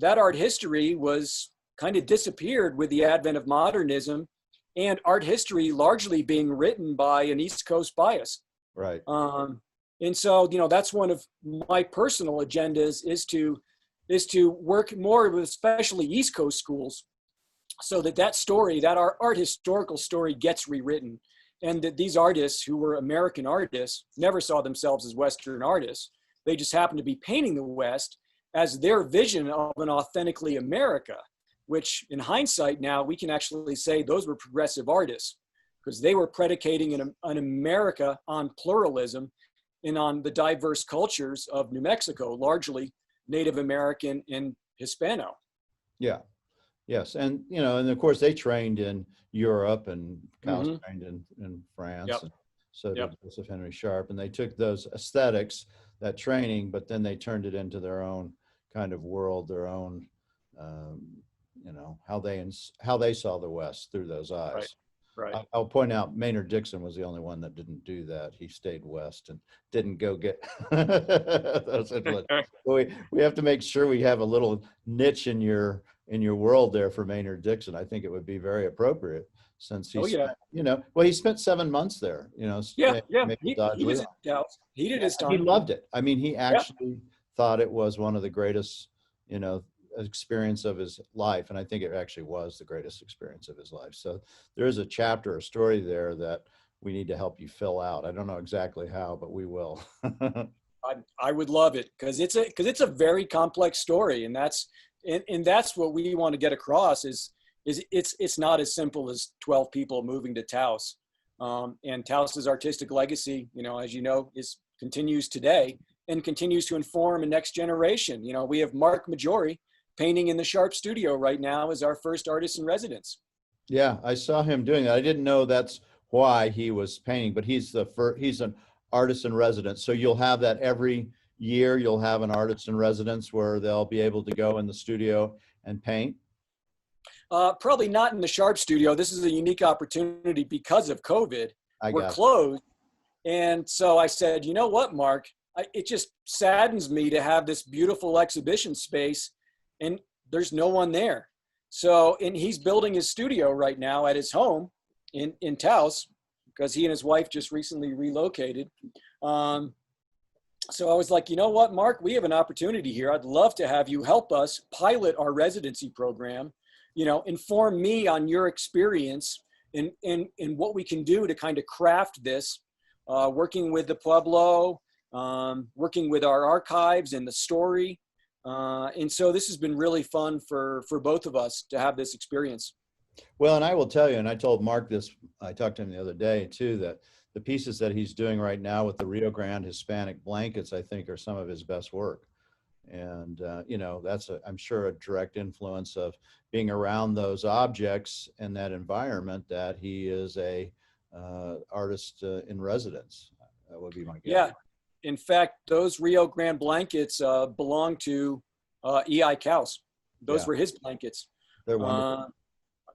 art history was kind of disappeared with the advent of modernism, and art history largely being written by an East Coast bias. Right. And so, that's one of my personal agendas is to work more with especially East Coast schools so that story, that our art historical story gets rewritten, and that these artists who were American artists never saw themselves as Western artists. They just happened to be painting the West as their vision of an authentically America, which in hindsight now we can actually say those were progressive artists because they were predicating an America on pluralism and on the diverse cultures of New Mexico, largely Native American and Hispano. Yeah. Yes. And, you know, and of course they trained in Europe, and Couse trained in France. Yep. And so Yep. did Joseph Henry Sharp. And they took those aesthetics, that training, but then they turned it into their own kind of world, their own, you know, how they saw the West through those eyes. Right. Right. I'll point out Maynard Dixon was the only one that didn't do that. He stayed west and didn't go get those. We have to make sure we have a little niche in your world there for Maynard Dixon. I think it would be very appropriate since he spent, you know, well, he spent 7 months there, you know. Yeah. He was in Dallas. He did his time. He loved it. I mean, he actually thought it was one of the greatest, you know, experience of his life, and I think it actually was the greatest experience of his life. So there is a chapter, a story there that we need to help you fill out. I don't know exactly how, but we will. I would love it because it's a very complex story, and that's what we want to get across is it's not as simple as 12 people moving to Taos, and Taos's artistic legacy, you know, as you know, continues today and continues to inform a next generation. You know, we have Mark Majori painting in the Sharp studio right now as our first artist in residence. Yeah, I saw him doing that. I didn't know that's why he was painting, but he's an artist in residence. So you'll have that every year. You'll have an artist in residence where they'll be able to go in the studio and paint. Probably not in the Sharp studio. This is a unique opportunity because of COVID. We're closed. And so I said, you know what, Mark, it just saddens me to have this beautiful exhibition space and there's no one there. So, and he's building his studio right now at his home in Taos because he and his wife just recently relocated. So I was like, you know what, Mark, we have an opportunity here. I'd love to have you help us pilot our residency program, you know, inform me on your experience and what we can do to kind of craft this, working with the Pueblo, working with our archives and the story. And so this has been really fun for both of us to have this experience. Well, and I will tell you, and I told Mark this, I talked to him the other day too, that the pieces that he's doing right now with the Rio Grande Hispanic blankets, I think are some of his best work. And, you know, that's I'm sure a direct influence of being around those objects and that environment that he is a artist in residence. That would be my guess. Yeah. In fact, those Rio Grande blankets belong to E.I. Couse. Those were his blankets. They're wonderful.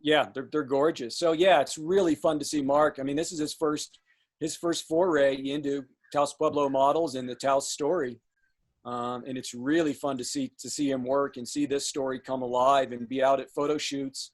Yeah, they're gorgeous. So yeah, it's really fun to see Mark. I mean, this is his first foray into Taos Pueblo models and the Taos story. And it's really fun to see him work and see this story come alive and be out at photo shoots.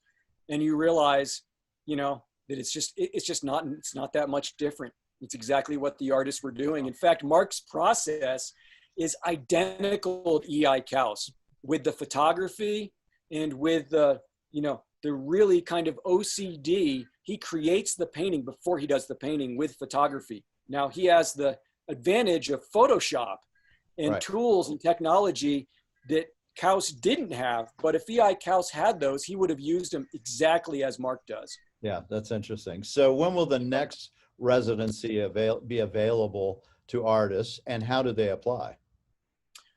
And you realize, you know, that it's not that much different. It's exactly what the artists were doing. In fact, Mark's process is identical to E.I. Couse with the photography and with the, you know, the really kind of OCD. He creates the painting before he does the painting with photography. Now he has the advantage of Photoshop and tools and technology that Couse didn't have. But if E.I. Couse had those, he would have used them exactly as Mark does. Yeah, that's interesting. So when will the next residency be available to artists, and how do they apply?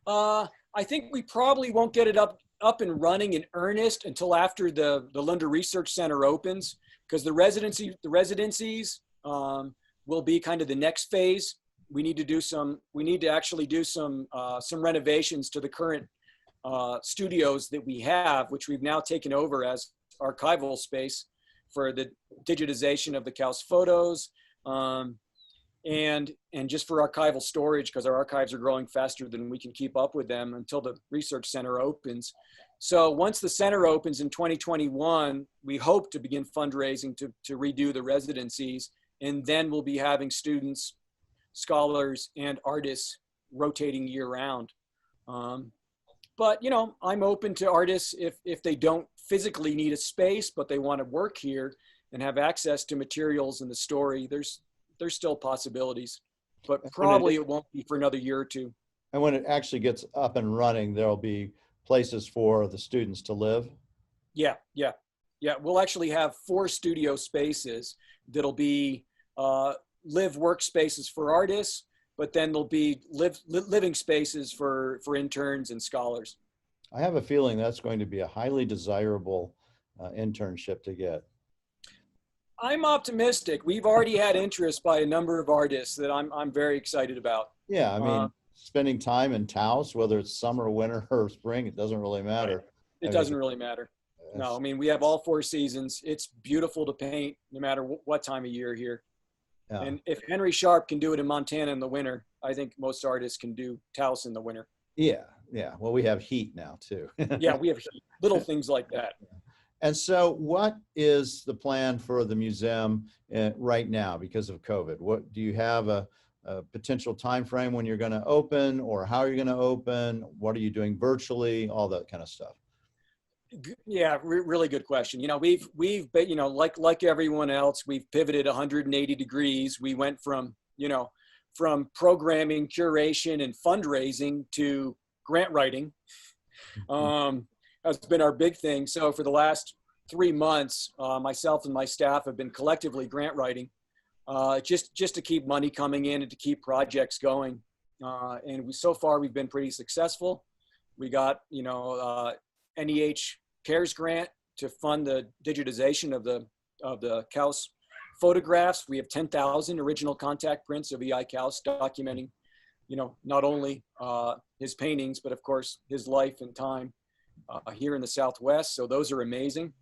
I think we probably won't get it up and running in earnest until after the Linder Research Center opens, because the residencies will be kind of the next phase. We need to actually do some renovations to the current studios that we have, which we've now taken over as archival space for the digitization of the Couse photos, and just for archival storage, because our archives are growing faster than we can keep up with them until the research center opens. So once the center opens in 2021, we hope to begin fundraising to redo the residencies, and then we'll be having students, scholars, and artists rotating year round. But, you know, I'm open to artists if they don't physically need a space, but they want to work here and have access to materials and the story. There's still possibilities, but probably it won't be for another year or two. And when it actually gets up and running, there'll be places for the students to live? Yeah, yeah, yeah. We'll actually have 4 studio spaces that'll be live workspaces for artists, but then there'll be living spaces for interns and scholars. I have a feeling that's going to be a highly desirable internship to get. I'm optimistic. We've already had interest by a number of artists that I'm very excited about. Yeah, I mean, spending time in Taos, whether it's summer, winter, or spring, it doesn't really matter. It doesn't really matter. No, I mean, we have all 4 seasons. It's beautiful to paint no matter what time of year here. Yeah. And if Henry Sharp can do it in Montana in the winter, I think most artists can do Taos in the winter. Yeah, yeah. Well, we have heat now too. Yeah, we have heat. Little things like that. And so what is the plan for the museum right now because of COVID? What do you have a potential time frame when you're going to open, or how are you going to open? What are you doing virtually? All that kind of stuff. Yeah, really good question. You know, we've been, you know, like everyone else, we've pivoted 180 degrees. We went from, you know, from programming, curation, and fundraising to grant writing. That's been our big thing. So for the last 3 months, myself and my staff have been collectively grant writing, just to keep money coming in and to keep projects going. And so far we've been pretty successful. We got, you know, NEH CARES grant to fund the digitization of the Couse photographs. We have 10,000 original contact prints of E.I. Couse documenting, you know, not only his paintings, but of course his life and time here in the Southwest. So those are amazing.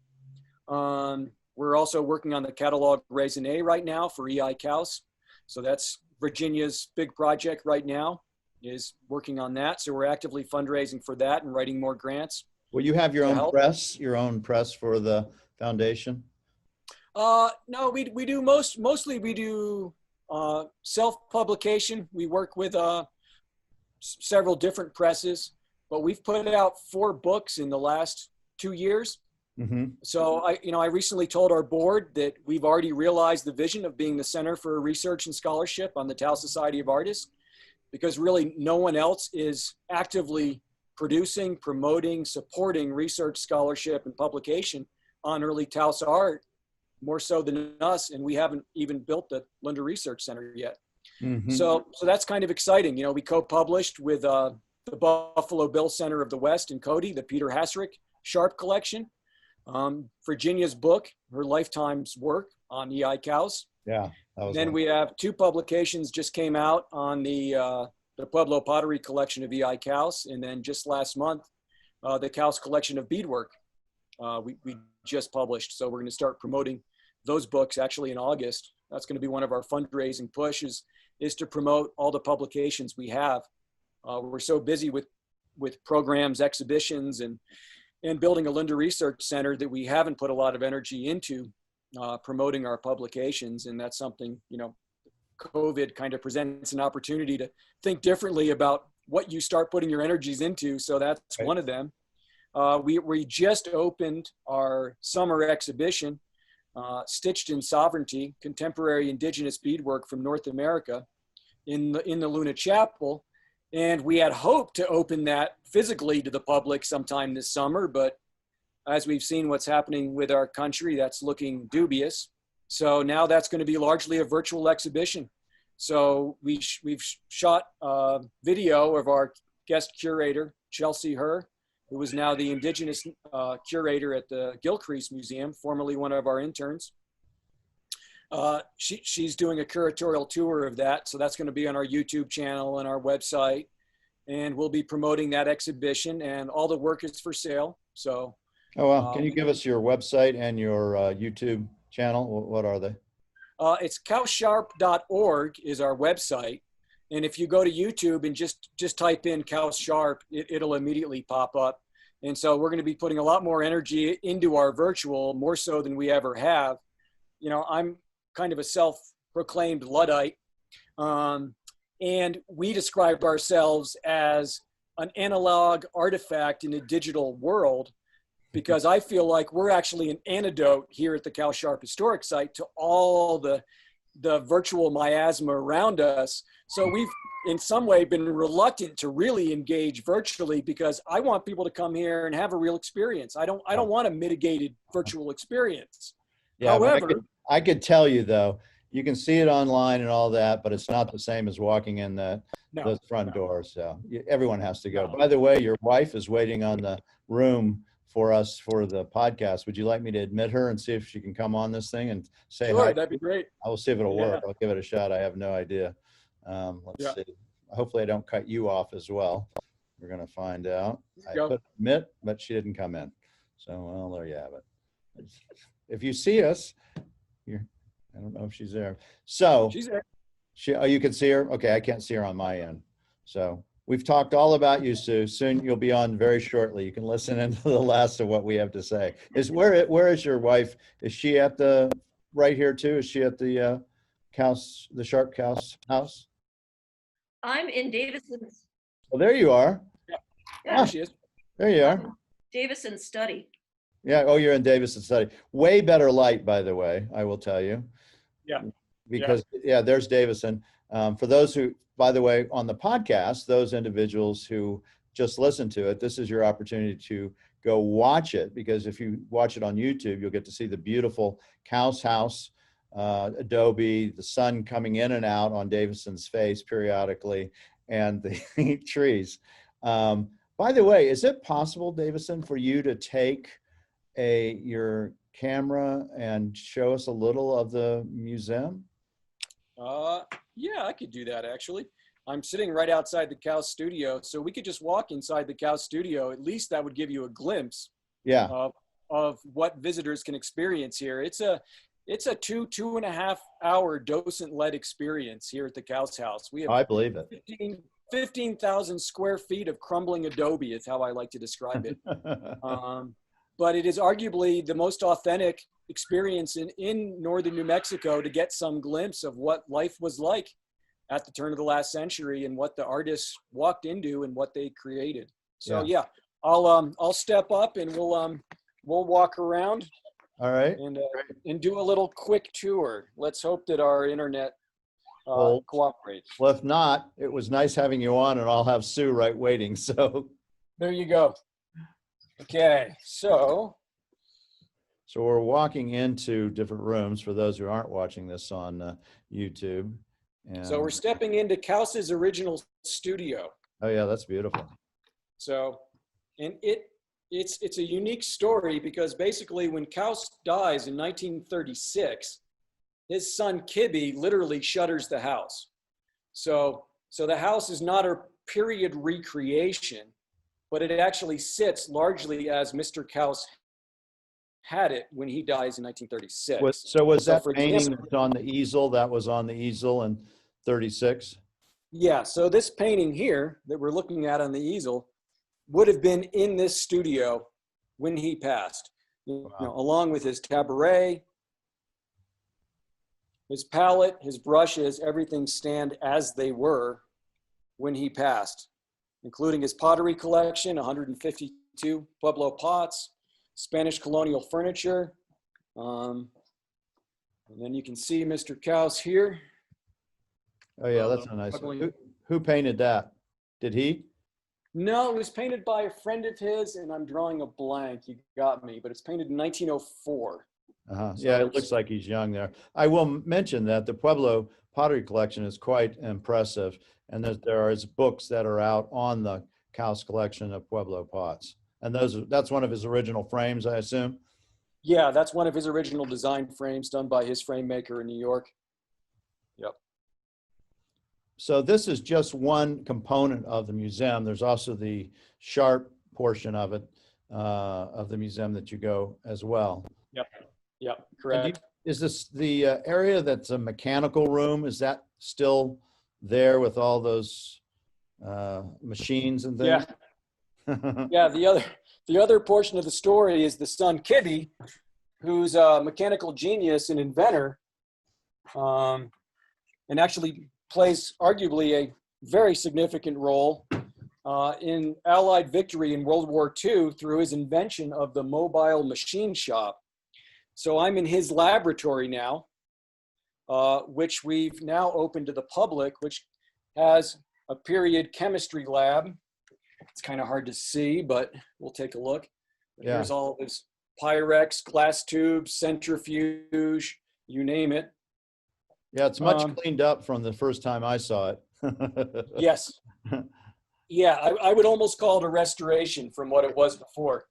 We're also working on the catalog raisonné right now for E.I. Couse. So that's Virginia's big project right now, is working on that. So we're actively fundraising for that and writing more grants. Will you have your own press for the foundation? No, we do mostly we do self-publication. We work with several different presses, but we've put out 4 books in the last 2 years. Mm-hmm. So I recently told our board that we've already realized the vision of being the Center for Research and Scholarship on the Taos Society of Artists, because really no one else is actively producing, promoting, supporting research, scholarship, and publication on early Taos art, more so than us, and we haven't even built the Linder Research Center yet. Mm-hmm. So that's kind of exciting. You know, we co-published with the Buffalo Bill Center of the West in Cody, the Peter Hasrick Sharp Collection, Virginia's book, her lifetime's work on E.I. Couse. Yeah. Then we have 2 publications just came out on the Pueblo Pottery collection of E.I. Couse, and then just last month, the Couse collection of beadwork we just published. So we're going to start promoting those books actually in August. That's going to be one of our fundraising pushes, is to promote all the publications we have. We're so busy with programs, exhibitions, and building a Linder Research Center that we haven't put a lot of energy into promoting our publications. And that's something, you know, COVID kind of presents an opportunity to think differently about what you start putting your energies into. So that's right. One of them. We just opened our summer exhibition, Stitched in Sovereignty, Contemporary Indigenous Beadwork from North America, in the Luna Chapel. And we had hoped to open that physically to the public sometime this summer, but as we've seen what's happening with our country, that's looking dubious. So now that's going to be largely a virtual exhibition. So we've shot a video of our guest curator, Chelsea Herr, who is now the Indigenous curator at the Gilcrease Museum, formerly one of our interns. She's doing a curatorial tour of that. So that's going to be on our YouTube channel and our website. And we'll be promoting that exhibition, and all the work is for sale. So. Oh, wow. Can you give us your website and your YouTube channel? What are they? It's Couse-Sharp.org is our website. And if you go to YouTube and just type in Couse-Sharp, it'll immediately pop up. And so we're going to be putting a lot more energy into our virtual, more so than we ever have. You know, I'm kind of a self-proclaimed Luddite. And we describe ourselves as an analog artifact in a digital world, because I feel like we're actually an antidote here at the Couse-Sharp Historic Site to all the virtual miasma around us. So we've in some way been reluctant to really engage virtually, because I want people to come here and have a real experience. I don't want a mitigated virtual experience. Yeah, However, I could tell you though, you can see it online and all that, but it's not the same as walking in those front doors. So everyone has to go. By the way, your wife is waiting on the room for us for the podcast. Would you like me to admit her and see if she can come on this thing and say sure, hi? that'd be great. I will see if it'll work. I'll give it a shot. I have no idea. Let's see. Hopefully I don't cut you off as well. We're going to find out. I put admit, but she didn't come in. So, well, there you have it. If you see us, I don't know if she's there. So she's there. Oh, you can see her? Okay, I can't see her on my end. So we've talked all about you, Sue. Soon you'll be on very shortly. You can listen into the last of what we have to say. Where is your wife? Is she at the right here too? Is she at the the Sharp Couse house? I'm in Davison's. Well, there you are. Yeah, she is. There you are. Davison's study. Yeah. Oh, you're in Davison's study. Way better light, by the way, I will tell you. Yeah. Because there's Davison. For those who, by the way, on the podcast, those individuals who just listen to it, this is your opportunity to go watch it, because if you watch it on YouTube, you'll get to see the beautiful Couse house, adobe, the sun coming in and out on Davison's face periodically, and the trees. By the way, is it possible, Davison, for you to take your camera and show us a little of the museum? Yeah, I could do that actually. I'm sitting right outside the Couse studio, so we could just walk inside the Couse studio. At least that would give you a glimpse of what visitors can experience here. It's a 2.5 hour docent-led experience here at the Couse House. We have I believe it. 15,000 square feet of crumbling adobe is how I like to describe it. But it is arguably the most authentic experience in northern New Mexico to get some glimpse of what life was like at the turn of the last century and what the artists walked into and what they created. So yeah, I'll step up and we'll walk around. All right. And do a little quick tour. Let's hope that our internet cooperates. Well, if not, it was nice having you on, and I'll have Sue waiting. So there you go. Okay, so we're walking into different rooms for those who aren't watching this on YouTube. And so we're stepping into Couse's original studio. Oh yeah, that's beautiful. So, and it's a unique story, because basically when Couse dies in 1936, his son Kibbe literally shutters the house. So the house is not a period recreation, but it actually sits largely as Mr. Couse had it when he dies in 1936. Was that painting that's on the easel, that was on the easel in 36? Yeah, so this painting here that we're looking at on the easel would have been in this studio when he passed. You know, along with his cabaret, his palette, his brushes, everything stand as they were when he passed, including his pottery collection, 152 Pueblo pots, Spanish colonial furniture. And then you can see Mr. Couse here. Oh yeah, that's a nice one. Who painted that? Did he? No, it was painted by a friend of his, and I'm drawing a blank. You got me, but it's painted in 1904. So yeah, it looks like he's young there. I will mention that the Pueblo pottery collection is quite impressive, and there are books that are out on the Couse collection of Pueblo pots. And that's one of his original frames, I assume? Yeah, that's one of his original design frames done by his frame maker in New York. Yep. So this is just one component of the museum. There's also the Sharp portion of it, of the museum that you go as well. Yep, correct. Is this the area that's a mechanical room? Is that still there with all those machines and things? Yeah, the other portion of the story is the son Kibbe, who's a mechanical genius and inventor, and actually plays arguably a very significant role in Allied victory in World War II through his invention of the mobile machine shop. So I'm in his laboratory now, which we've now opened to the public, which has a period chemistry lab. It's kind of hard to see, but we'll take a look. Yeah. Here's all of his Pyrex, glass tubes, centrifuge, you name it. Yeah, it's much cleaned up from the first time I saw it. Yes. Yeah, I would almost call it a restoration from what it was before.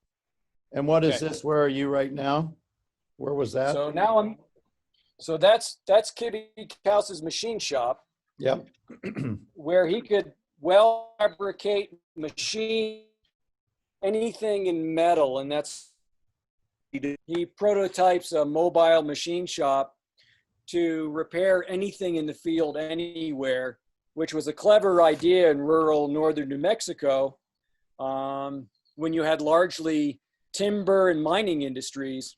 And what is Okay. this? Where are you right now? Where was that? So now that's Kitty Couse's machine shop, Yep. where he could well fabricate machine anything in metal, and that's he prototypes a mobile machine shop to repair anything in the field anywhere, which was a clever idea in rural northern New Mexico, when you had largely timber and mining industries.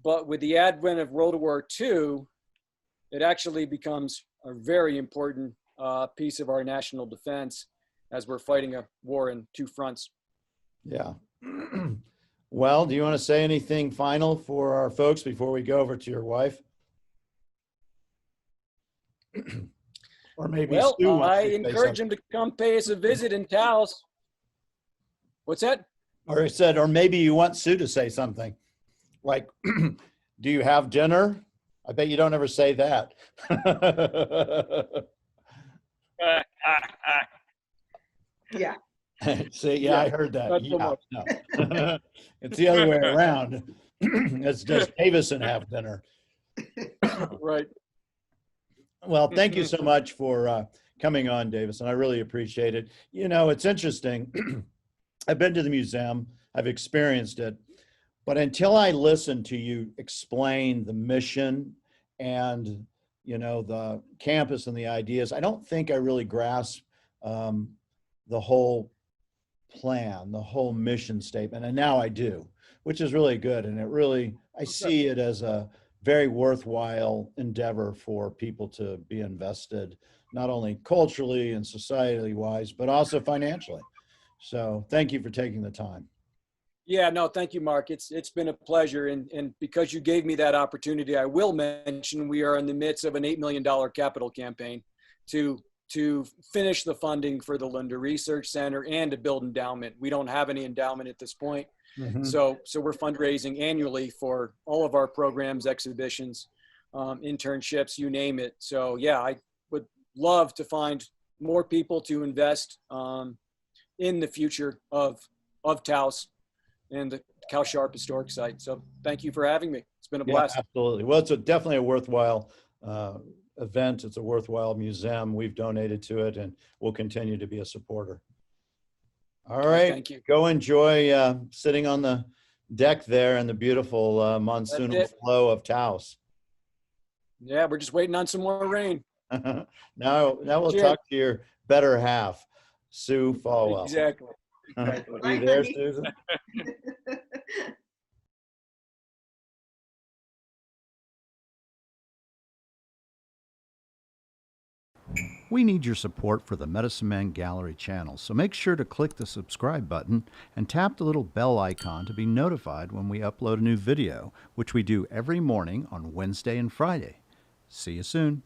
But with the advent of World War II, it actually becomes a very important piece of our national defense as we're fighting a war in two fronts. Yeah. Well, do you want to say anything final for our folks before we go over to your wife? Or maybe Well, Sue wants I to say encourage something. him to come pay us a visit in Taos. What's that? Or I said, or maybe you want Sue to say something. Like, do you have dinner? I bet you don't ever say that. Yeah. See, Yeah, I heard that. not so Yeah, much. no. It's the other way around. It's does Davison have dinner? Right. Well, thank you so much for coming on, Davison. I really appreciate it. You know, it's interesting. I've been to the museum. I've experienced it. But until I listened to you explain the mission and, you know, the campus and the ideas, I don't think I really grasp the whole plan, the whole mission statement. And now I do, which is really good. And it really, I see it as a very worthwhile endeavor for people to be invested, not only culturally and societally wise, but also financially. So thank you for taking the time. Yeah, no, thank you, Mark. It's been a pleasure. And because you gave me that opportunity, I will mention we are in the midst of an $8 million capital campaign to finish the funding for the Linda Research Center and to build endowment. We don't have any endowment at this point. Mhm. So we're fundraising annually for all of our programs, exhibitions, internships, you name it. So yeah, I would love to find more people to invest in the future of Taos and the Couse-Sharp Historic Site. So thank you for having me. It's been a blast. Yeah, absolutely. Well, it's definitely a worthwhile event. It's a worthwhile museum. We've donated to it and we'll continue to be a supporter. All right. Thank you. Go enjoy sitting on the deck there in the beautiful monsoonal flow of Taos. Yeah, we're just waiting on some more rain. Now we'll Cheers. talk to your better half, Sue Falwell. Exactly. Are Bye, you there, honey. Susan? We need your support for the Medicine Man Gallery channel, so make sure to click the subscribe button and tap the little bell icon to be notified when we upload a new video, which we do every morning on Wednesday and Friday. See you soon.